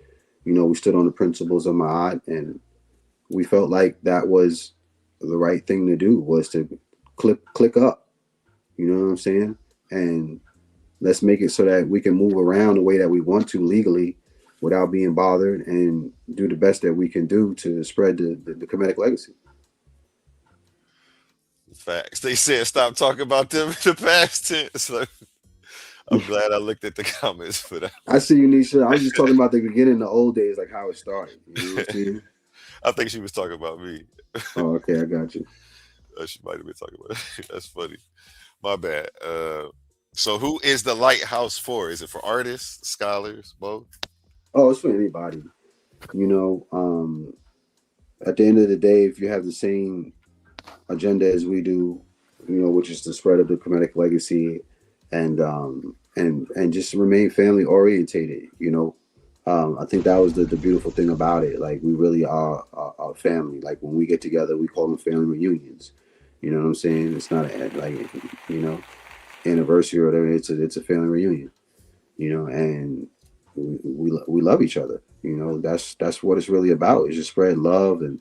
we stood on the principles of Ma'at, and we felt like that was the right thing to do, was to click up. You know what I'm saying? And let's make it so that we can move around the way that we want to legally without being bothered, and do the best that we can do to spread the Kemetic legacy. Facts. They said stop talking about them in the past tense. So I'm glad I looked at the comments for that. I see you, Nisha. I was just talking about the beginning, the old days, like how it started. You know what I'm saying? I think she was talking about me. Oh, okay, I got you. She might have been talking about. That's funny. My bad. So who is the lighthouse for? Is it for artists, scholars, both? Oh, it's for anybody. You know, at the end of the day, if you have the same agenda as we do, which is the spread of the Kemetic legacy, and just remain family orientated. I think that was the beautiful thing about it. Like we really are a family. Like when we get together, we call them family reunions. You know what I'm saying? It's not you know anniversary or whatever. It's a family reunion. And we love each other. That's what it's really about. Is just spread love and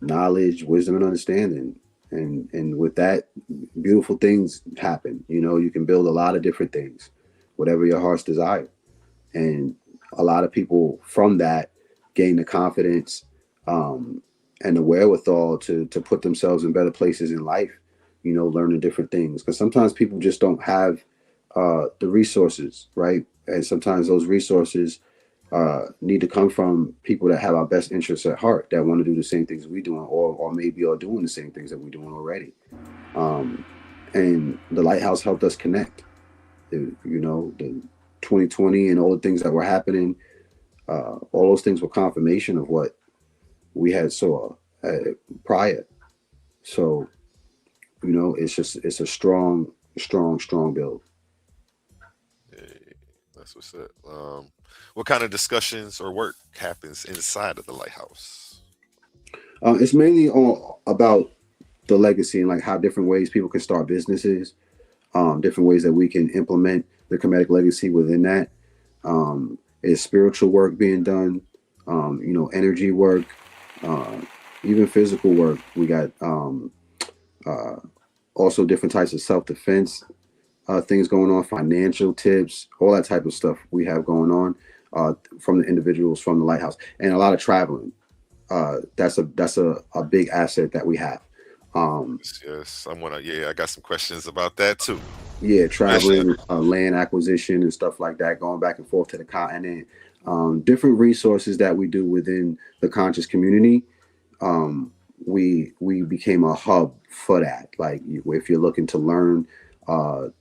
knowledge, wisdom, and understanding. And with that, beautiful things happen. You can build a lot of different things, whatever your heart's desire. And a lot of people from that gain the confidence, and the wherewithal to put themselves in better places in life. Learning different things, because sometimes people just don't have the resources, right? And sometimes those resources need to come from people that have our best interests at heart, that want to do the same things we doing, or maybe are doing the same things that we're doing already. Um, and the lighthouse helped us connect. The 2020 and all the things that were happening, all those things were confirmation of what we had saw prior. So it's a strong build. Hey, that's what's up. What kind of discussions or work happens inside of the lighthouse? It's mainly all about the legacy and like how different ways people can start businesses, different ways that we can implement the Kemetic legacy within that. Is spiritual work being done, energy work, uh, even physical work. We got uh, also different types of self defense things going on, financial tips, all that type of stuff we have going on from the individuals from the lighthouse, and a lot of traveling. That's a big asset that we have. Um, Yes, yes. Yeah, I got some questions about that too. yeah, Especially, traveling, land acquisition, and stuff like that, going back and forth to the continent. Different resources that we do within the conscious community. Um, we became a hub for that. Like if you're looking to learn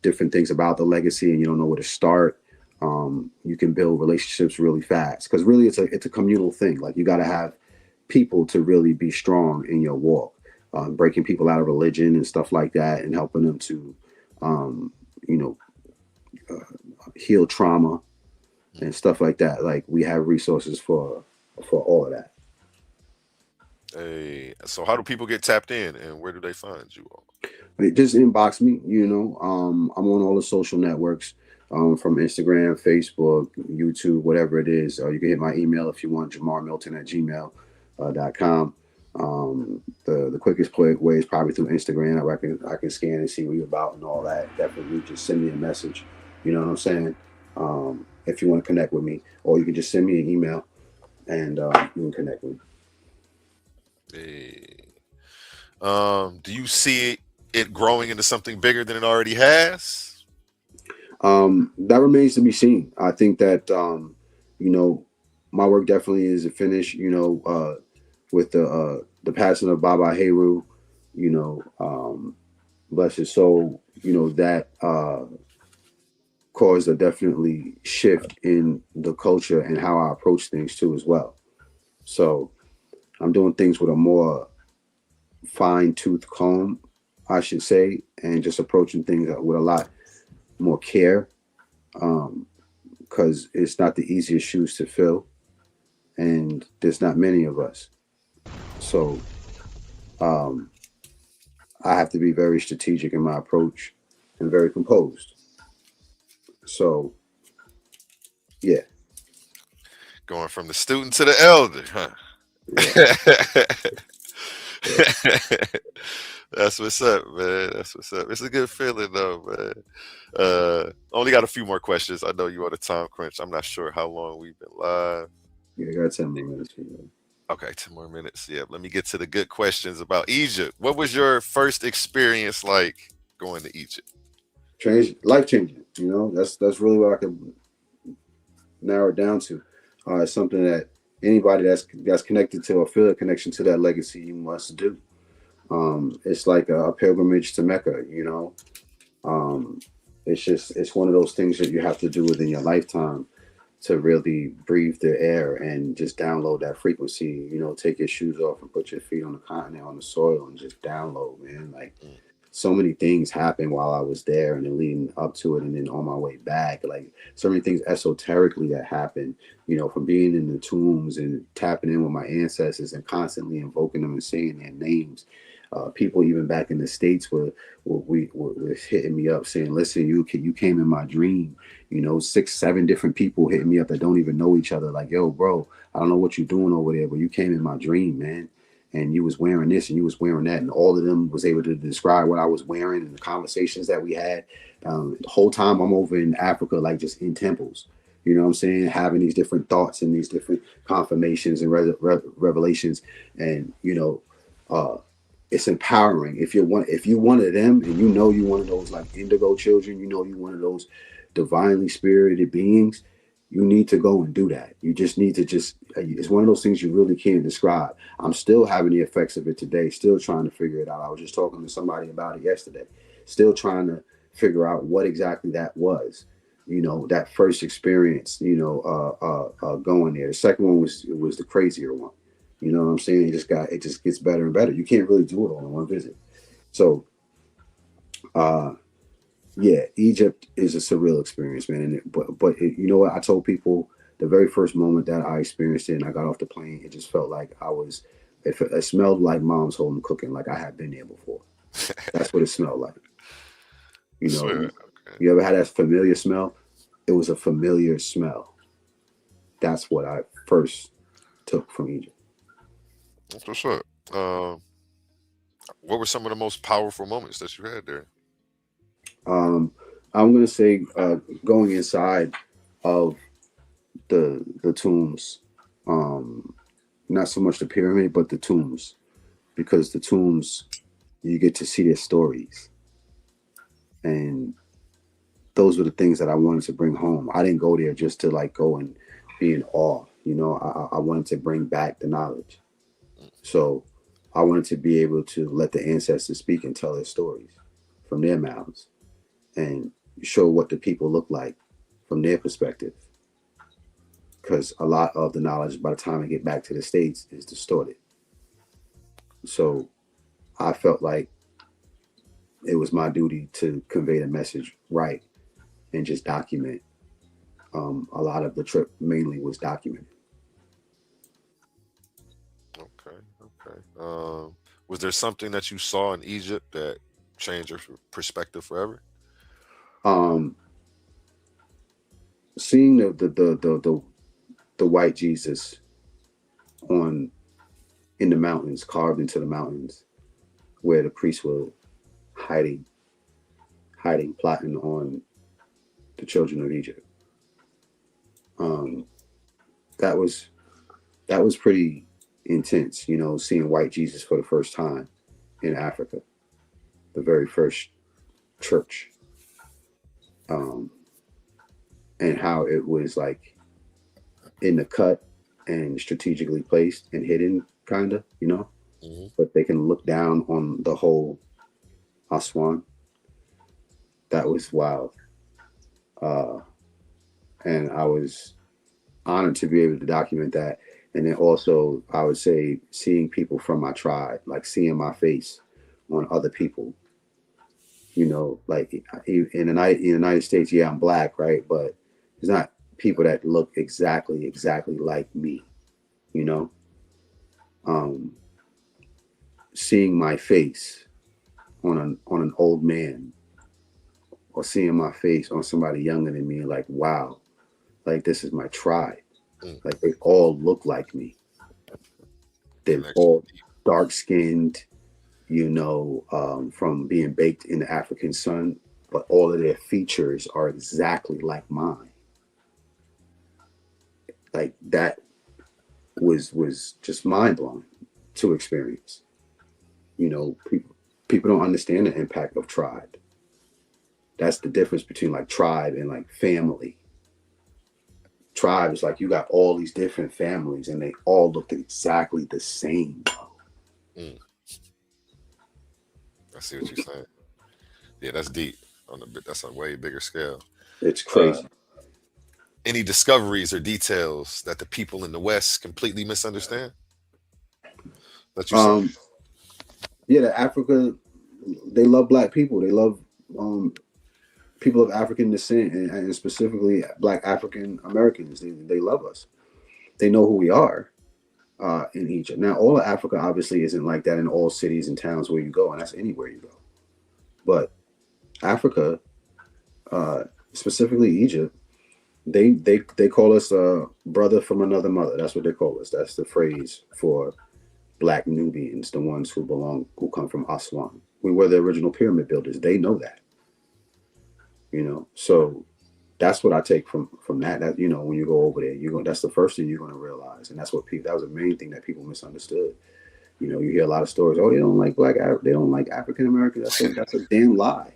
different things about the legacy and you don't know where to start, you can build relationships really fast, because really it's a communal thing. Like you got to have people to really be strong in your walk, breaking people out of religion and stuff like that, and helping them to um, you know heal trauma and stuff like that. Like we have resources for all of that. hey, so how do people get tapped in, and where do they find you all? Just inbox me. I'm on all the social networks, from Instagram, Facebook, YouTube, whatever it is. You can hit my email if you want, jamarmilton@gmail.com. The quickest way is probably through Instagram. I can scan and see what you're about and all that. Definitely just send me a message. You know what I'm saying? If you want to connect with me, or you can just send me an email and you can connect with me. Hey. Do you see it growing into something bigger than it already has? That remains to be seen. I think that you know my work definitely is finished. With the passing of Baba Heru, bless his soul. That caused a definitely shift in the culture and how I approach things too as well. So I'm doing things with a more fine tooth comb, I should say, and just approaching things with a lot more care, because it's not the easiest shoes to fill, and there's not many of us. So um, I have to be very strategic in my approach and very composed. So yeah, Going from the student to the elder, huh? yeah, yeah, That's what's up, man. That's what's up. It's a good feeling though, man. Only got a few more questions. I know you on a time crunch. I'm not sure how long we've been live. yeah. I got 10 more minutes for you. Okay, 10 more minutes. Yeah, let me get to the good questions about Egypt. What was your first experience like going to Egypt? Change, life changing. That's really what I can narrow it down to. It's something that anybody that's connected to or feel a connection to that legacy must do. It's like a pilgrimage to Mecca. Um, it's one of those things that you have to do within your lifetime to really breathe the air and just download that frequency. Take your shoes off and put your feet on the continent, on the soil, and just download, man. Like, Mm, so many things happened while I was there and then leading up to it and then on my way back. Like, so many things esoterically that happened, from being in the tombs and tapping in with my ancestors and constantly invoking them and saying their names. People even back in the States were hitting me up saying, listen, you came in my dream. 6, 7 different people hitting me up that don't even know each other. Like, yo, bro, I don't know what you're doing over there, but you came in my dream, man, and you was wearing this and you was wearing that, and all of them was able to describe what I was wearing and the conversations that we had. The whole time I'm over in Africa, like just in temples, you know what I'm saying, having these different thoughts and these different confirmations and revelations, and uh, it's empowering. If you one of them, and you one of those like indigo children, you one of those divinely spirited beings, you need to go and do that. You just need to just, it's one of those things you really can't describe. I'm still having the effects of it today, still trying to figure it out. I was just talking to somebody about it yesterday, still trying to figure out what exactly that was. That first experience, going there. The second one was the crazier one. You know what I'm saying? It just gets better and better. You can't really do it all in one visit. So uh yeah, Egypt is a surreal experience, man. But you know what? I told people the very first moment that I experienced it and I got off the plane, it just felt like I was. It smelled like mom's home cooking, like I had been there before. That's what it smelled like. You know, swear. you, Okay. you ever had that familiar smell? It was a familiar smell. That's what I first took from Egypt. That's what's up. What were some of the most powerful moments that you had there? Um, I'm gonna say going inside of the tombs, um, not so much the pyramid, but the tombs, because the tombs, you get to see their stories, and those were the things that I wanted to bring home. I didn't go there just to like go and be in awe. I wanted to bring back the knowledge. So I wanted to be able to let the ancestors speak and tell their stories from their mouths and show what the people look like from their perspective. Because a lot of the knowledge by the time I get back to the States is distorted. So I felt like it was my duty to convey the message right and just document. A lot of the trip mainly was documented. Okay, okay. Was there something that you saw in Egypt that change your perspective forever? Um, seeing the white Jesus on in the mountains, carved into the mountains, where the priests were hiding, plotting on the children of Egypt. Um, that was pretty intense, you know, seeing white Jesus for the first time in Africa, the very first church, um, and how it was like in the cut and strategically placed and hidden, kind of, you know, Hmm. but they can look down on the whole Aswan. That was wild. Uh, and I was honored to be able to document that. And then also, I would say, seeing people from my tribe, like seeing my face on other people, you know, like in the United States, yeah, I'm black, right? But it's not people that look exactly like me, you know. Um, seeing my face on an old man, or seeing my face on somebody younger than me, like wow, like this is my tribe. Mm. Like they all look like me. They're Connection. all dark skinned, you know, from being baked in the African sun, but all of their features are exactly like mine. Like that was just mind blowing to experience. You know, people don't understand the impact of tribe. That's the difference between like tribe and like family. Tribe is like you got all these different families and they all look exactly the same. Mm. I see what you're saying. Yeah, that's deep. On a bit, that's a way bigger scale. It's Uh, crazy. any discoveries or details that the people in the West completely misunderstand that you saw? Um, yeah, the Africa, they love black people. They love um, people of African descent, and specifically Black African Americans. They love us. They know who we are in Egypt. Now, all of Africa obviously isn't like that in all cities and towns where you go, and that's anywhere you go. But Africa, specifically Egypt, they call us brother from another mother. That's what they call us. That's the phrase for Black Nubians, the ones who come from Aswan. We were the original pyramid builders. They know that, you know. So that's what I take from that. That, you know, when you go over there, you go. That's the first thing you're going to realize, and that's what people. That was the main thing that people misunderstood. You know, you hear a lot of stories. Oh, they don't like they don't like African Americans. That's a damn lie.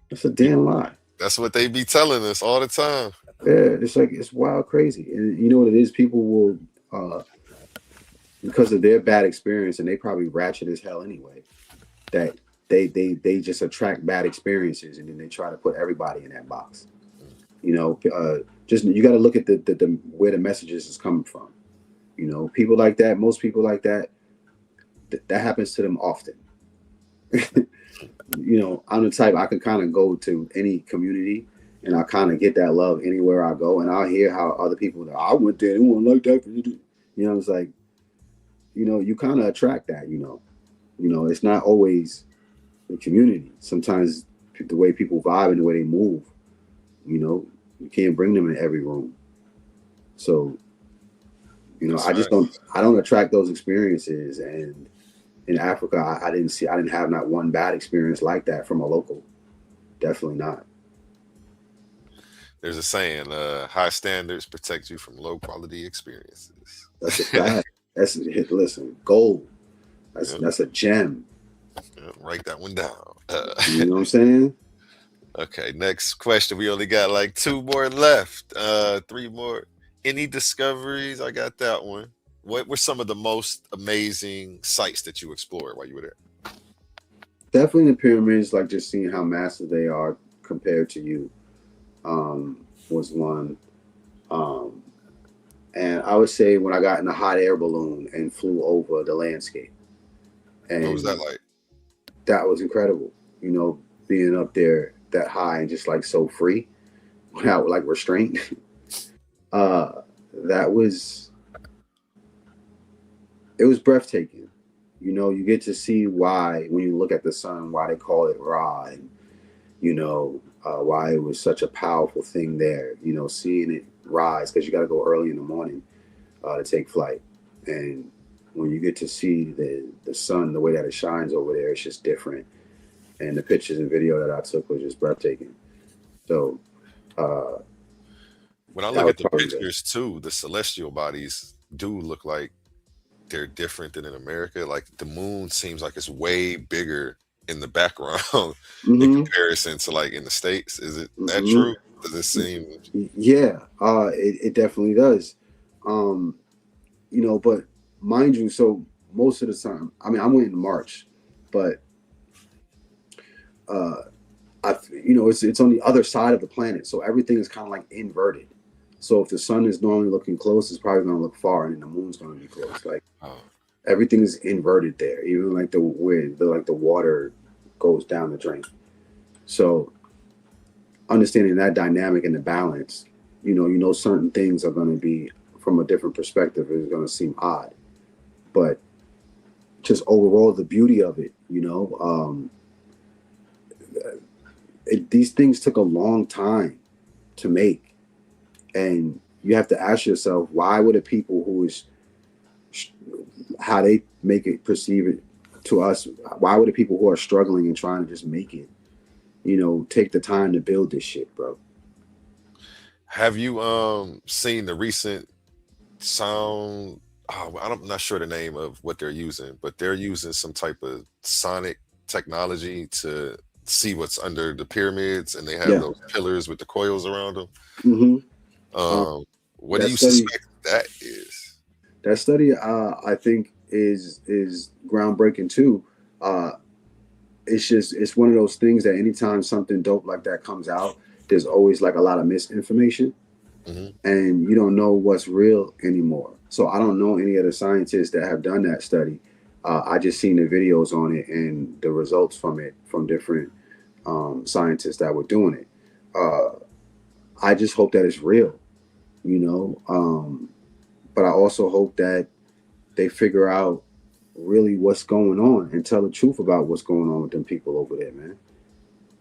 That's a damn lie. That's what they be telling us all the time. Yeah, it's like it's wild, crazy, and you know what it is. People will, because of their bad experience, and they probably ratchet as hell anyway. That they just attract bad experiences, and then they try to put everybody in that box. You know, just you got to look at the where the messages is coming from. You know, people like that, most people like that, that happens to them often. You know, I'm the type I can kind of go to any community and I kind of get that love anywhere I go, and I'll hear how other people are, I went there, they weren't like that. You know, it's like, you know, you kind of attract that. You know, it's not always the community. Sometimes the way people vibe and the way they move, you know, you can't bring them in every room. So, you know, That's right. I don't attract those experiences. And in Africa, I didn't have not one bad experience like that from a local. Definitely not. There's a saying, high standards protect you from low quality experiences. That's a fact. Listen, gold. Yep, That's a gem. yep, write that one down. You know what I'm saying? Okay, next question. We only got like two more left. Three more. Any discoveries? I got that one. What were some of the most amazing sites that you explored while you were there? Definitely the pyramids, like just seeing how massive they are compared to you, was one. Um, and I would say when I got in a hot air balloon and flew over the landscape, What was that and like? that was incredible. You know, being up there that high and just like so free without like restraint. That was, it was breathtaking. You get to see why when you look at the sun, why they call it Ra, and why it was such a powerful thing there. Seeing it rise because you got to go early in the morning to take flight, and when you get to see the sun, the way that it shines over there, it's just different. And the pictures and video that I took was just breathtaking. So uh, When I that look was at the probably the pictures too, the celestial bodies do look like they're different than in America. Like the moon seems like it's way bigger in the background in hmm comparison to like in the States. Is it that hmm true? Does it seem yeah, it definitely does. Um, but mind you, so most of the time, I mean, I went in March, but uh, it's on the other side of the planet, so everything is kind of like inverted. So if the sun is normally looking close, it's probably going to look far, and then the moon's going to be close. Like oh, everything is inverted there, even like the way the water goes down the drain. So understanding that dynamic and the balance, certain things are going to be from a different perspective. It's going to seem odd, but just overall the beauty of it, these things took a long time to make, and you have to ask yourself why would the people who is how they make it perceive it to us, why would the people who are struggling and trying to just make it, take the time to build this shit, bro. have you seen the recent sound? Oh, I'm not sure the name of what they're using, but they're using some type of sonic technology to see what's under the pyramids, and they have Yeah. those pillars with the coils around them. hmm um, Um, what do that you study suspect that is? that study I think is groundbreaking too. uh it's one of those things that anytime something dope like that comes out, there's always like a lot of misinformation, Hmm. and you don't know what's real anymore. So I don't know any other scientists that have done that study. I just seen the videos on it and the results from it from different scientists that were doing it. I just hope that it's real, you know. But I also hope that they figure out really what's going on and tell the truth about what's going on with them people over there, man.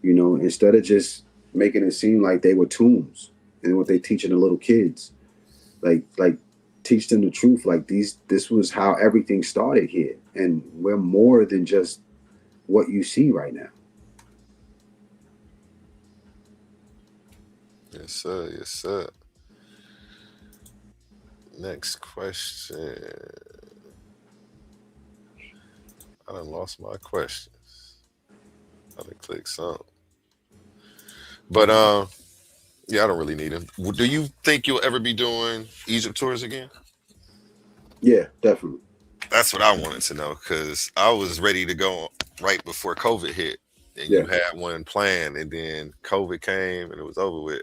Instead of just making it seem like they were tombs and what they teaching the little kids, like teach them the truth. Like this was how everything started here, and we're more than just what you see right now. Yes, sir. Yes, sir. Next question. I done lost my questions. I done clicked some. But yeah, I don't really need them. Do you think you'll ever be doing Egypt tours again? Yeah, definitely. That's what I wanted to know because I was ready to go right before COVID hit, and Yeah, you had one planned, and then COVID came and it was over with.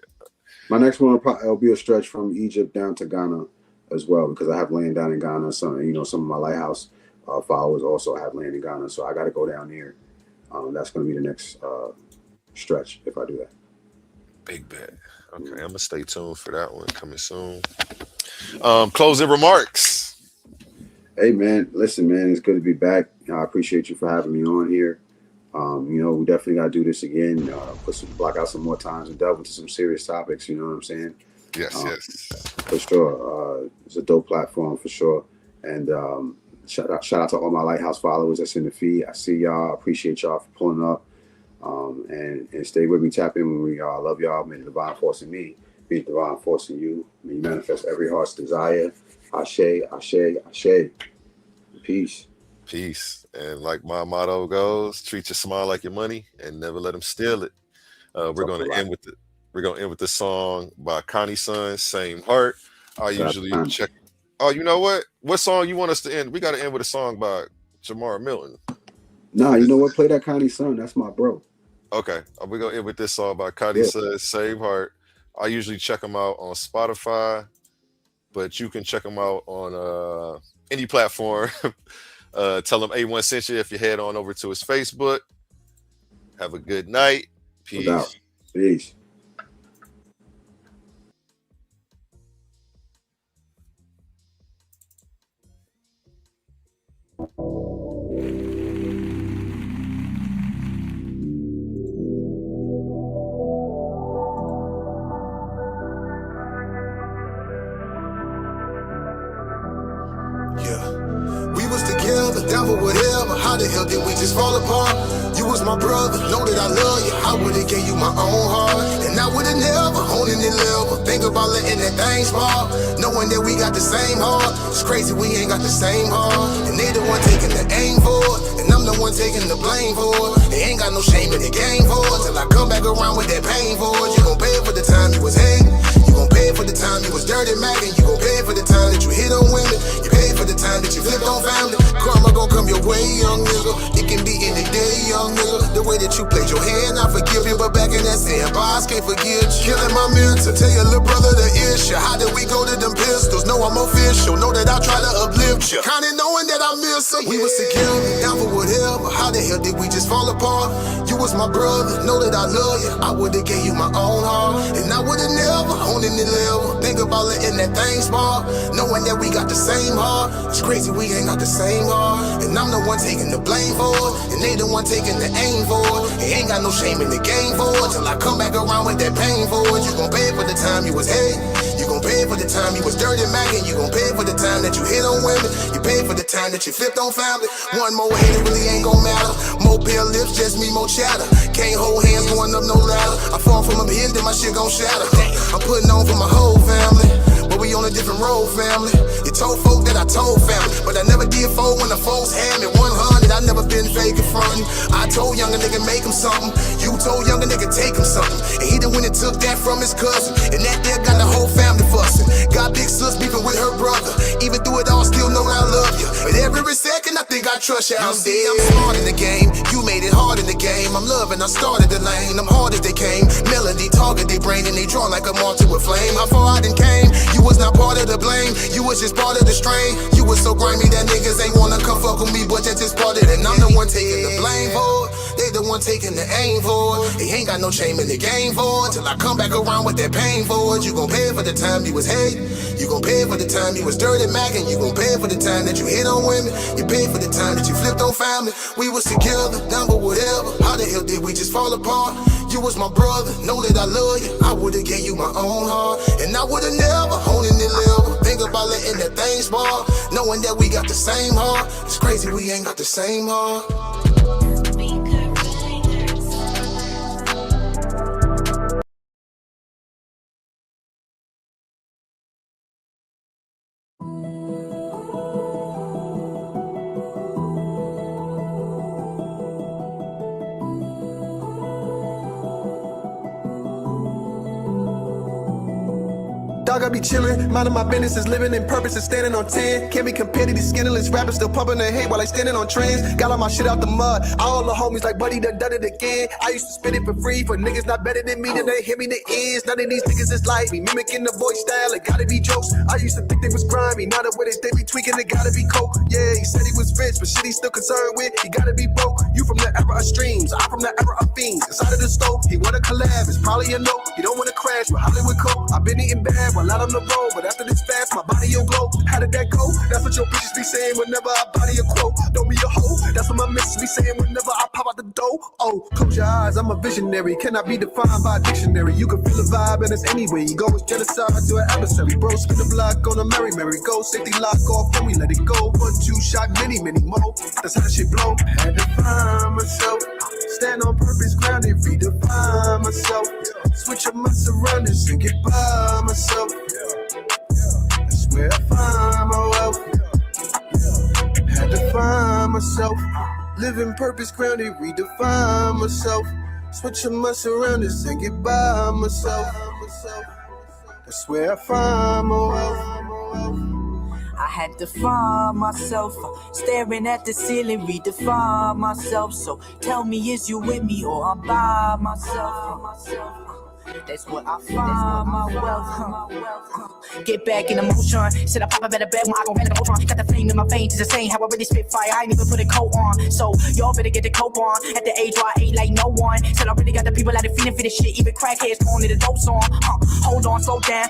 my next one will be a stretch from Egypt down to Ghana as well, because I have land down in Ghana. Some of my lighthouse followers also have land in Ghana, so I got to go down there. That's going to be the next stretch if I do that. Big bet. Okay, Mm. I'm gonna stay tuned for that one coming soon. Closing remarks. Hey man, listen man, it's good to be back. I appreciate you for having me on here. We definitely got to do this again. Block out some more times and delve into some serious topics. You know what I'm saying? Yes, Um, yes. for sure. It's a dope platform for sure. And shout out to all my lighthouse followers that's in the feed. I see y'all. I appreciate y'all for pulling up. And stay with me. Tap in when we love y'all. May the divine force in me be the divine force in you. May you manifest every heart's desire. Ashe, ashe, ashe. Peace. Peace. And like my motto goes, treat your smile like your money and never let them steal it. We're Talk a gonna lot. end with the we're gonna end with this song by Connie Sun, Same Heart. I Shout out to usually Connie. check. Oh, you know what? What song you want us to end? We gotta end with a song by Jamar Milton. Nah, you This know what? Play that Connie son. That's my bro. okay. We're gonna end with this song by Connie Yeah. Sun, Same Heart. I usually check them out on Spotify, but you can check them out on any platform. Tell them A1 sent you if you head on over to his Facebook. Have a good night. No doubt. Peace. Peace. Yeah. We was together, down for whatever. How the hell did we just fall apart? You was my brother, know that I love you. I would've gave you my own heart, and I would've never owned any level. Think about letting that thing spark, knowing that we got the same heart. It's crazy we ain't got the same heart, and they the one taking the aim for it, and I'm the one taking the blame for it. They ain't got no shame in the game for it, till I come back around with that pain for it. You gon' pay for the time you was hating, you gon' pay for the time you was dirty macking, you gon' pay for the time that you hit on women, you pay for the time that you flipped on family. Karma gon' come your way, young nigga. It can be any day, young nigga. The way that you played your hand, I forgive you, but back in that sandbox, can't forget you. Killing my mentor, tell your little brother the issue. How did we go to them pistols? Know I'm official, know that I try to uplift you. Kinda knowing that I miss her. We was together, down for whatever. How the hell did we just fall apart? You was my brother, know that I love you. I would've gave you my own heart, and I would've never owned any level. Think about letting that thing spark, knowing that we got the same heart. It's crazy we ain't got the same heart, and I'm the one taking the blame for it, and they the one taking the aim for it. They ain't got no shame in the game for it, till I come back around with that pain for it. You gon' pay for the time you was hating, you gon' pay for the time you was dirty macking, you gon' pay for the time that you hit on women, you pay for the time that you flipped on family. One more hate, it really ain't gon' matter. More pale lips, just me, more chatter. Can't hold hands going up no ladder. I fall from up here, then my shit gon' shatter. I'm putting on for my whole family, but we on a different road, family. You told folk that I told family, but I never did fold when the folks had me 100. I never been fake in frontin'. I told younger nigga make him something, you told younger nigga take him something, and he the one that took that from his cousin, and that there got the whole family fussing. Got big sis beefing with her brother, even through it all still know that I love you, but every second I think I trust you. I'm smart in the game, you made it hard in the game. I'm loving, I started the lane, I'm hard as they came. Melody target they brain and they draw like a mark to a flame. How far I done came, you was not part of the blame, you was just part of the strain. You was so grimy that niggas ain't wanna come fuck with me, but that's just part of it. And I'm the one taking the blame for it, they the one taking the aim for it. They ain't got no shame in the game for it, till I come back around with that pain for it. You gon' pay for the time you was hating, you gon' pay for the time you was dirty macking, you gon' pay for the time that you hit on women, you pay for the time that you flipped on family. We was together, down for whatever. How the hell did we just fall apart? You was my brother, know that I love you. I would've gave you my own heart, and I would've never owned any level. Think about letting that thing spark, knowing that we got the same heart. It's crazy we ain't got the same heart. Dog, I be chillin', minding my business is living in purpose and standing on 10. Can't be compared to these skinless rappers still pumping their hate while they standing on trends. Got all my shit out the mud, all the homies like buddy done it again. I used to spit it for free for niggas not better than me, then they hit me the ears. None of these niggas is like me, mimicking the voice style, it gotta be jokes. I used to think they was grimy, now the way they be tweaking, it gotta be coke. Yeah, he said he was rich, but shit he still concerned with, he gotta be broke. You from the era of streams, I'm from the era of fiends. Inside of the stove, he wanna collab, it's probably a no. He don't wanna crash with Hollywood Coke. I've been eating bad while out on the road, but after this fast, my body will glow. How did that go? That's what your bitches be saying whenever I body a quote. Don't be a hoe, that's what my missus be saying whenever I pop out the dough. Oh, close your eyes, I'm a visionary, cannot be defined by a dictionary. You can feel the vibe and it's anywhere you go, it's genocide to an adversary. Bro, spin the block on a merry-go, safety lock off, then we let it go. 1-2 shot, many more, that's how the shit blow. Had to find myself, stand on purpose, grounded, redefine myself. Switch up my surroundings and get by myself. That's where I find my wealth. Had to find myself, living purpose, grounded, redefine myself. Switch up my surroundings and get by myself. That's where I find my wealth. I had to find myself, staring at the ceiling, redefine myself. So tell me, is you with me or I'm by myself? That's where I find my wealth. Get back in the motion. Said I pop a better bed when I gon' rent the Voltron. Got the flame in my veins, it's insane how I really spit fire. I ain't even put a coat on, so y'all better get the coat on. At the age where I ain't like no one. Said I really got the people out of feeling for this shit. Even crackheads calling it a dope song. Hold on, slow down.